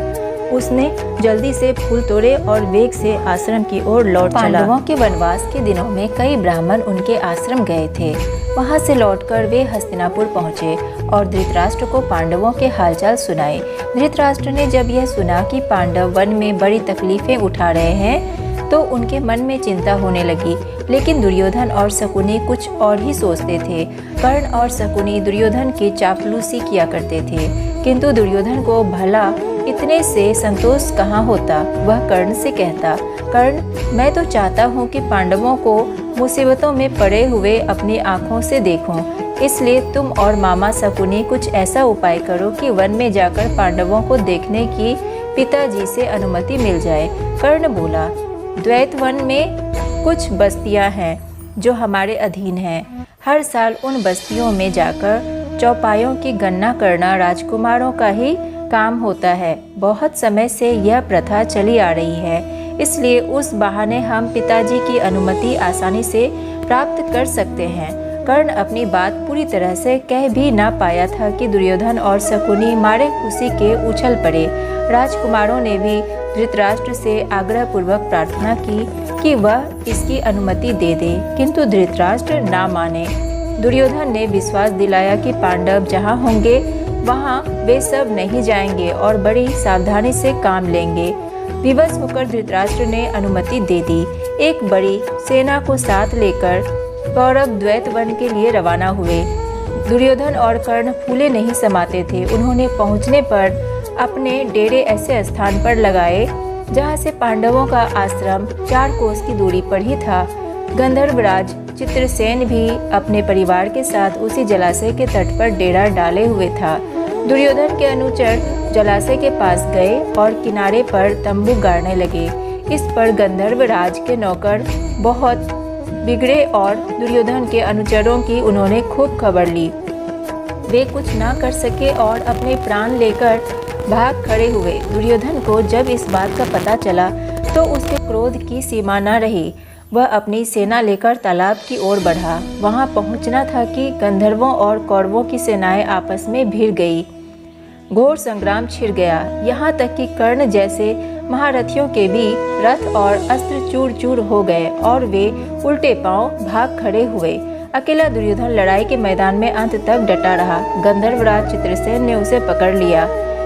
उसने जल्दी से फूल तोड़े और वेग से आश्रम की ओर लौट चला। पांडवों के वनवास के दिनों में कई ब्राह्मण उनके आश्रम गए थे। वहां से लौटकर वे हस्तिनापुर पहुंचे और धृतराष्ट्र को पांडवों के हालचाल सुनाए। धृतराष्ट्र ने जब यह सुना कि पांडव वन में बड़ी तकलीफें उठा रहे हैं तो उनके मन में चिंता होने लगी। लेकिन दुर्योधन और शकुनी कुछ और ही सोचते थे। कर्ण और शकुनी दुर्योधन की चापलूसी किया करते थे, किंतु दुर्योधन को भला इतने से संतोष कहाँ होता। वह कर्ण से कहता, कर्ण, मैं तो चाहता हूँ कि पांडवों को मुसीबतों में पड़े हुए अपनी आँखों से देखूं। इसलिए तुम और मामा शकुनी कुछ ऐसा उपाय करो कि वन में जाकर पांडवों को देखने की पिताजी से अनुमति मिल जाए। कर्ण बोला, द्वैतवन में कुछ बस्तियां हैं जो हमारे अधीन हैं। हर साल उन बस्तियों में जाकर चौपायों की गणना करना राजकुमारों का ही काम होता है। बहुत समय से यह प्रथा चली आ रही है, इसलिए उस बहाने हम पिताजी की अनुमति आसानी से प्राप्त कर सकते हैं। कर्ण अपनी बात पूरी तरह से कह भी ना पाया था कि दुर्योधन और शकुनी मारे खुशी के उछल पड़े। राजकुमारों ने भी धृतराष्ट्र से आग्रहपूर्वक प्रार्थना की कि वह इसकी अनुमति दे दे, किंतु धृतराष्ट्र ना माने। दुर्योधन ने विश्वास दिलाया कि पांडव जहाँ होंगे वहाँ वे सब नहीं जाएंगे और बड़ी सावधानी से काम लेंगे। विवश होकर धृतराष्ट्र ने अनुमति दे दी। एक बड़ी सेना को साथ लेकर कौरव द्वैतवन के लिए रवाना हुए। दुर्योधन और कर्ण फूले नहीं समाते थे। उन्होंने पहुँचने पर अपने डेरे ऐसे स्थान पर लगाए जहाँ से पांडवों का आश्रम 4 कोस की दूरी पर ही था। गंधर्वराज चित्रसेन भी अपने परिवार के साथ उसी जलाशय के तट पर डेरा डाले हुए था। दुर्योधन के अनुचर जलाशय के पास गए और किनारे पर तंबू गाड़ने लगे। इस पर गंधर्वराज के नौकर बहुत बिगड़े और दुर्योधन के अनुचरों की उन्होंने खूब खबर ली। वे कुछ ना कर सके और अपने प्राण लेकर भाग खड़े हुए। दुर्योधन को जब इस बात का पता चला तो उसके क्रोध की सीमा न रही। वह अपनी सेना लेकर तालाब की ओर बढ़ा। वहां पहुंचना था कि गंधर्वों और कौरवों की सेनाएं आपस में भिड़ गई। घोर संग्राम छिड़ गया। यहाँ तक कि कर्ण जैसे महारथियों के भी रथ और अस्त्र चूर चूर हो गए और वे उल्टे पांव भाग खड़े हुए। अकेला दुर्योधन लड़ाई के मैदान में अंत तक डटा रहा। गंधर्वराज चित्रसेन ने उसे पकड़ लिया,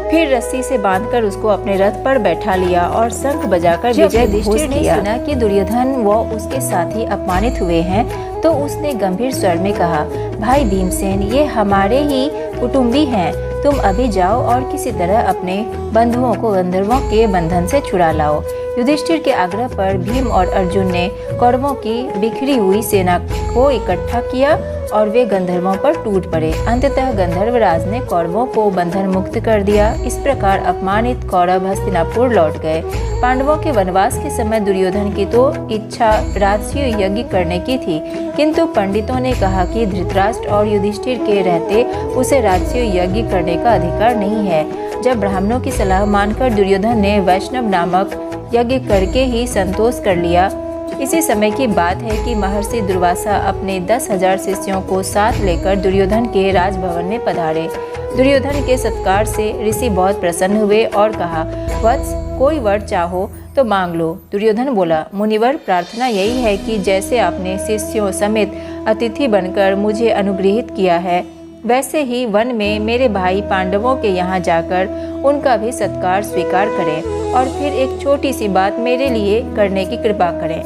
फिर रस्सी से बांधकर उसको अपने रथ पर बैठा लिया और शंख बजाकर विजय घोष किया। सुना कि दुर्योधन व उसके साथी अपमानित हुए हैं तो उसने गंभीर स्वर में कहा, भाई भीमसेन, ये हमारे ही कुटुंबी हैं। तुम अभी जाओ और किसी तरह अपने बंधुओं को गंधर्वों के बंधन से छुड़ा लाओ। युधिष्ठिर के आग्रह पर भीम और अर्जुन ने कौरवों की बिखरी हुई सेना को इकट्ठा किया और वे गंधर्वों पर टूट पड़े। अंततः गंधर्वराज ने कौरवों को बंधन मुक्त कर दिया। इस प्रकार अपमानित कौरव हस्तिनापुर लौट गए। पांडवों के वनवास के समय दुर्योधन की तो इच्छा राजसूय यज्ञ करने की थी, किंतु पंडितों ने कहा कि धृतराष्ट्र और युधिष्ठिर के रहते उसे राजसूय यज्ञ करने का अधिकार नहीं है। जब ब्राह्मणों की सलाह मानकर दुर्योधन ने वैष्णव नामक यज्ञ करके ही संतोष कर लिया। इसी समय की बात है कि महर्षि दुर्वासा अपने 10,000 शिष्यों को साथ लेकर दुर्योधन के राजभवन में पधारे। दुर्योधन के सत्कार से ऋषि बहुत प्रसन्न हुए और कहा, वत्स, कोई वर चाहो तो मांग लो। दुर्योधन बोला, मुनिवर, प्रार्थना यही है कि जैसे आपने शिष्यों समेत अतिथि बनकर मुझे अनुग्रहित किया है, वैसे ही वन में मेरे भाई पांडवों के यहाँ जाकर उनका भी सत्कार स्वीकार करें और फिर एक छोटी सी बात मेरे लिए करने की कृपा करें।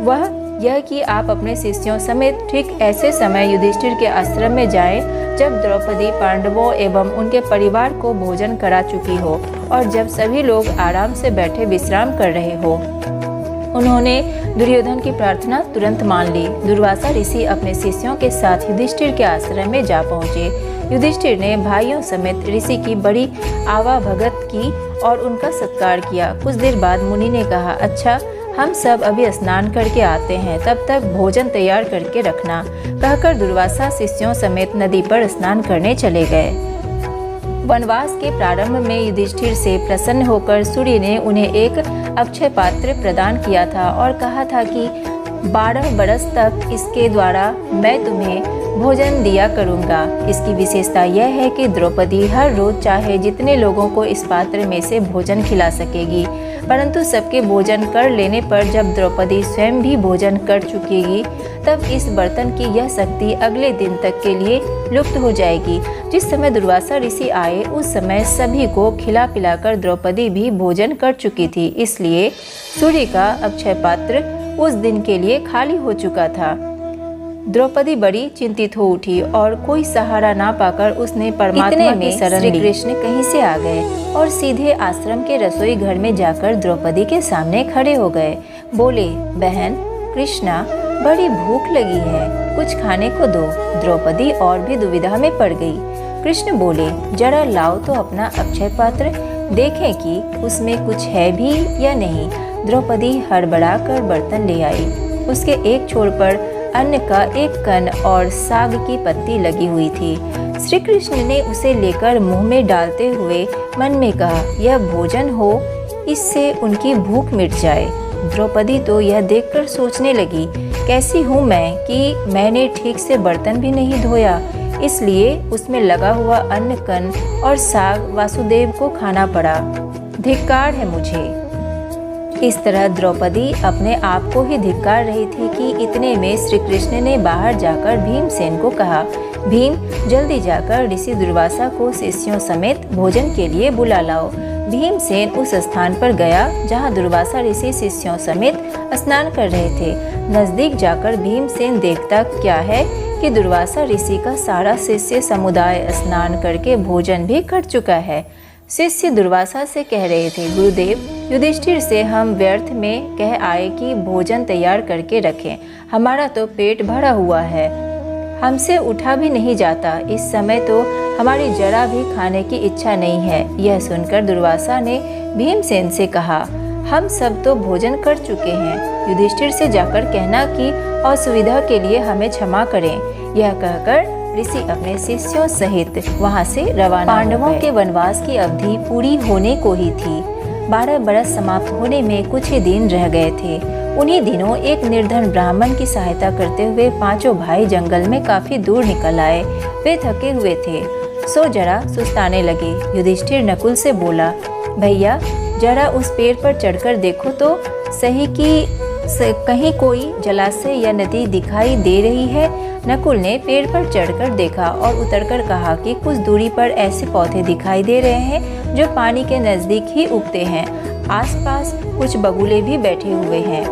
वह यह कि आप अपने शिष्यों समेत ठीक ऐसे समय युधिष्ठिर के आश्रम में जाएं जब द्रौपदी पांडवों एवं उनके परिवार को भोजन करा चुकी हो और जब सभी लोग आराम से बैठे विश्राम कर रहे हो। उन्होंने दुर्योधन की प्रार्थना तुरंत मान ली। दुर्वासा ऋषि अपने शिष्यों के साथ युधिष्ठिर के आश्रम में जा पहुँचे। युधिष्ठिर ने भाइयों समेत ऋषि की बड़ी आवाभगत की और उनका सत्कार किया। कुछ देर बाद मुनि ने कहा, अच्छा, हम सब अभी स्नान करके आते हैं, तब तक भोजन तैयार करके रखना। कहकर दुर्वासा शिष्यों समेत नदी पर स्नान करने चले गए। वनवास के प्रारंभ में युधिष्ठिर से प्रसन्न होकर सूर्य ने उन्हें एक अक्षय पात्र प्रदान किया था और कहा था कि 12 बरस तक इसके द्वारा मैं तुम्हें भोजन दिया करूँगा। इसकी विशेषता यह है कि द्रौपदी हर रोज चाहे जितने लोगों को इस पात्र में से भोजन खिला सकेगी, परंतु सबके भोजन कर लेने पर जब द्रौपदी स्वयं भी भोजन कर चुकेगी तब इस बर्तन की यह शक्ति अगले दिन तक के लिए लुप्त हो जाएगी। जिस समय दुर्वासा ऋषि आए उस समय सभी को खिला पिलाकर द्रौपदी भी भोजन कर चुकी थी, इसलिए सूर्य का अक्षय पात्र उस दिन के लिए खाली हो चुका था। द्रौपदी बड़ी चिंतित हो उठी और कोई सहारा ना पाकर उसने परमात्मा की शरण ली। श्री कृष्ण कहीं से आ गए और सीधे आश्रम के रसोई घर में जाकर द्रौपदी के सामने खड़े हो गए। बोले, बहन कृष्णा, बड़ी भूख लगी है, कुछ खाने को दो। द्रौपदी और भी दुविधा में पड़ गई। कृष्ण बोले, जरा लाओ तो अपना अक्षय पात्र, देखें कि उसमें कुछ है भी या नहीं। द्रौपदी हड़बड़ा कर बर्तन ले आई। उसके एक छोर पर अन्न का एक कण और साग की पत्ती लगी हुई थी। श्री कृष्ण ने उसे लेकर मुंह में डालते हुए मन में कहा, यह भोजन हो, इससे उनकी भूख मिट जाए। द्रौपदी तो यह देखकर सोचने लगी, कैसी हूँ मैं कि मैंने ठीक से बर्तन भी नहीं धोया, इसलिए उसमें लगा हुआ अन्न कण और साग वासुदेव को खाना पड़ा। धिक्कार है मुझे। इस तरह द्रौपदी अपने आप को ही धिक्कार रही थी कि इतने में श्री कृष्ण ने बाहर जाकर भीमसेन को कहा, भीम, जल्दी जाकर ऋषि दुर्वासा को शिष्यों समेत भोजन के लिए बुला लाओ। भीमसेन उस स्थान पर गया जहाँ दुर्वासा ऋषि शिष्यों समेत स्नान कर रहे थे। नजदीक जाकर भीमसेन देखता क्या है कि दुर्वासा ऋषि का सारा शिष्य समुदाय स्नान करके भोजन भी कर चुका है। शिष्य दुर्वासा से कह रहे थे, गुरुदेव, युधिष्ठिर से हम व्यर्थ में कह आए कि भोजन तैयार करके रखें, हमारा तो पेट भरा हुआ है, हमसे उठा भी नहीं जाता। इस समय तो हमारी जरा भी खाने की इच्छा नहीं है। यह सुनकर दुर्वासा ने भीमसेन से कहा, हम सब तो भोजन कर चुके हैं, युधिष्ठिर से जाकर कहना कि असुविधा के लिए हमें क्षमा करें। यह कहकर ऋषि अपने शिष्यों सहित वहां से रवाना। पांडवों के वनवास की अवधि पूरी होने को ही थी। 12 बरस समाप्त होने में कुछ ही दिन रह गए थे। उन्हीं दिनों एक निर्धन ब्राह्मण की सहायता करते हुए पांचों भाई जंगल में काफी दूर निकल आए। वे थके हुए थे, सो जरा सुस्ताने लगे। युधिष्ठिर नकुल से बोला, भैया जरा उस पेड़ पर चढ़कर देखो तो सही कि कहीं कोई जलाशय या नदी दिखाई दे रही है। नकुल ने पेड़ पर चढ़कर देखा और उतरकर कहा कि कुछ दूरी पर ऐसे पौधे दिखाई दे रहे हैं जो पानी के नजदीक ही उगते हैं। आसपास कुछ बगुले भी बैठे हुए हैं,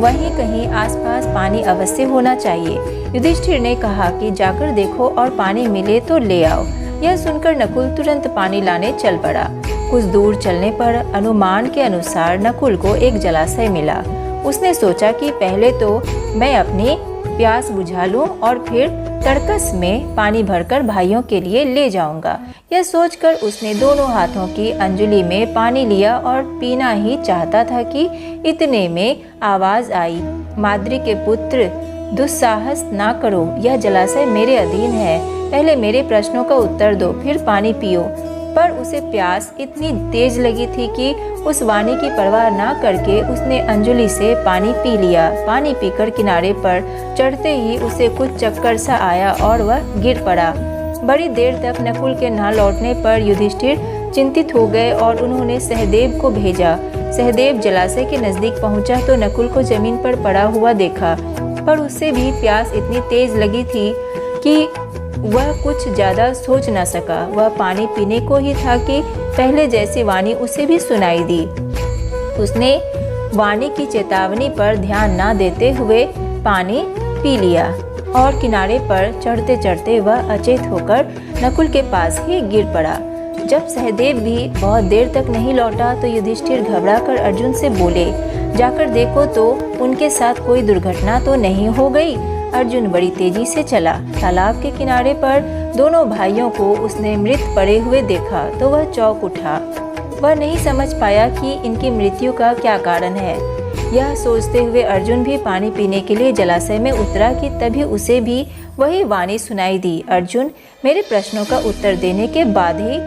वहीं कहीं आसपास पानी अवश्य होना चाहिए। युधिष्ठिर ने कहा कि जाकर देखो और पानी मिले तो ले आओ। यह सुनकर नकुल तुरंत पानी लाने चल पड़ा। कुछ दूर चलने पर अनुमान के अनुसार नकुल को एक जलाशय मिला। उसने सोचा कि पहले तो मैं अपनी प्यास बुझा लूं और फिर तड़कस में पानी भरकर भाइयों के लिए ले जाऊंगा। यह सोचकर उसने दोनों हाथों की अंजलि में पानी लिया और पीना ही चाहता था कि इतने में आवाज आई, माद्री के पुत्र, दुस्साहस ना करो, यह जलाशय मेरे अधीन है, पहले मेरे प्रश्नों का उत्तर दो, फिर पानी पियो। पर उसे प्यास इतनी तेज लगी थी कि उस वाणी की परवाह ना करके उसने अंजलि से पानी पी लिया। पानी पीकर किनारे पर चढ़ते ही उसे कुछ चक्कर सा आया और वह गिर पड़ा। बड़ी देर तक नकुल के ना लौटने पर युधिष्ठिर चिंतित हो गए और उन्होंने सहदेव को भेजा। सहदेव जलाशय के नजदीक पहुंचा तो नकुल को जमीन पर पड़ा हुआ देखा, पर उससे भी प्यास इतनी तेज लगी थी कि वह कुछ ज्यादा सोच न सका। वह पानी पीने को ही था कि पहले जैसी वाणी उसे भी सुनाई दी। उसने वाणी की चेतावनी पर ध्यान न देते हुए पानी पी लिया और किनारे पर चढ़ते चढ़ते वह अचेत होकर नकुल के पास ही गिर पड़ा। जब सहदेव भी बहुत देर तक नहीं लौटा तो युधिष्ठिर घबराकर अर्जुन से बोले, जाकर देखो तो उनके साथ कोई दुर्घटना तो नहीं हो गई। अर्जुन बड़ी तेजी से चला। तालाब के किनारे पर दोनों भाइयों को उसने मृत पड़े हुए देखा तो वह चौंक उठा। वह नहीं समझ पाया कि इनकी मृत्यु का क्या कारण है। यह सोचते हुए अर्जुन भी पानी पीने के लिए जलाशय में उतरा कि तभी उसे भी वही वाणी सुनाई दी, अर्जुन, मेरे प्रश्नों का उत्तर देने के बाद ही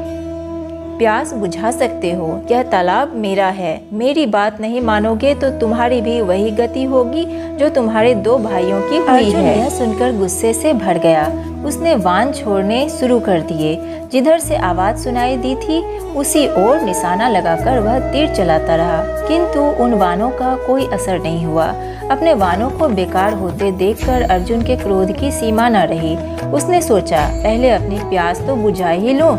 प्यास बुझा सकते हो। यह तालाब मेरा है, मेरी बात नहीं मानोगे तो तुम्हारी भी वही गति होगी जो तुम्हारे 2 भाइयों की हुई है। अर्जुन यह सुनकर गुस्से से भर गया। उसने वान छोड़ने शुरू कर दिए। जिधर से आवाज सुनाई दी थी उसी ओर निशाना लगाकर वह तीर चलाता रहा, किंतु उन वानों का कोई असर नहीं हुआ। अपने वानों को बेकार होते देखकर अर्जुन के क्रोध की सीमा न रही। उसने सोचा, पहले अपनी प्यास तो बुझा ही लो,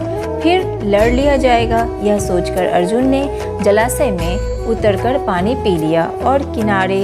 फिर लड़ लिया जाएगा। यह सोचकर अर्जुन ने जलाशय में उतरकर पानी पी लिया और किनारे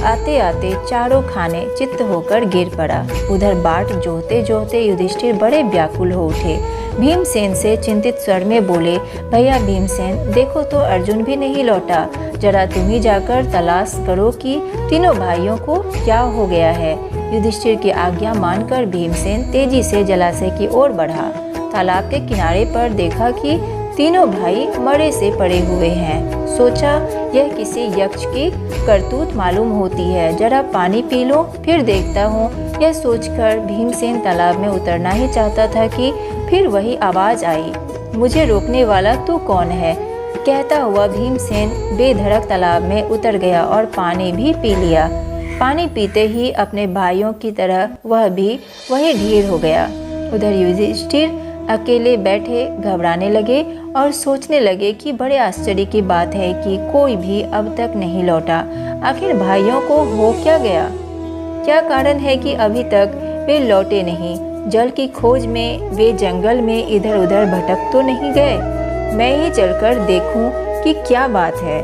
आते आते चारों खाने चित्त होकर गिर पड़ा। उधर बाट जोहते जोहते युधिष्ठिर बड़े व्याकुल हो उठे। भीमसेन से चिंतित स्वर में बोले, भैया भीमसेन, देखो तो अर्जुन भी नहीं लौटा। जरा तुम ही जाकर तलाश करो कि तीनों भाइयों को क्या हो गया है। युधिष्ठिर की आज्ञा मानकर भीमसेन तेजी से जलाशय की ओर बढ़ा। तालाब के किनारे पर देखा कि तीनों भाई मरे से पड़े हुए हैं। सोचा, यह किसी यक्ष की करतूत मालूम होती है, जरा पानी पी लो फिर देखता हूँ। यह सोचकर भीमसेन तालाब में उतरना ही चाहता था कि फिर वही आवाज आई, मुझे रोकने वाला तू कौन है। कहता हुआ भीमसेन बेधड़क तालाब में उतर गया और पानी भी पी लिया। पानी पीते ही अपने भाइयों की तरह वह भी वही ढीर हो गया। उधर युधिष्ठिर अकेले बैठे घबराने लगे और सोचने लगे कि बड़े आश्चर्य की बात है कि कोई भी अब तक नहीं लौटा। आखिर भाइयों को हो क्या गया? क्या कारण है कि अभी तक वे लौटे नहीं? जल की खोज में वे जंगल में इधर उधर भटक तो नहीं गए? मैं ही चलकर देखूं कि क्या बात है।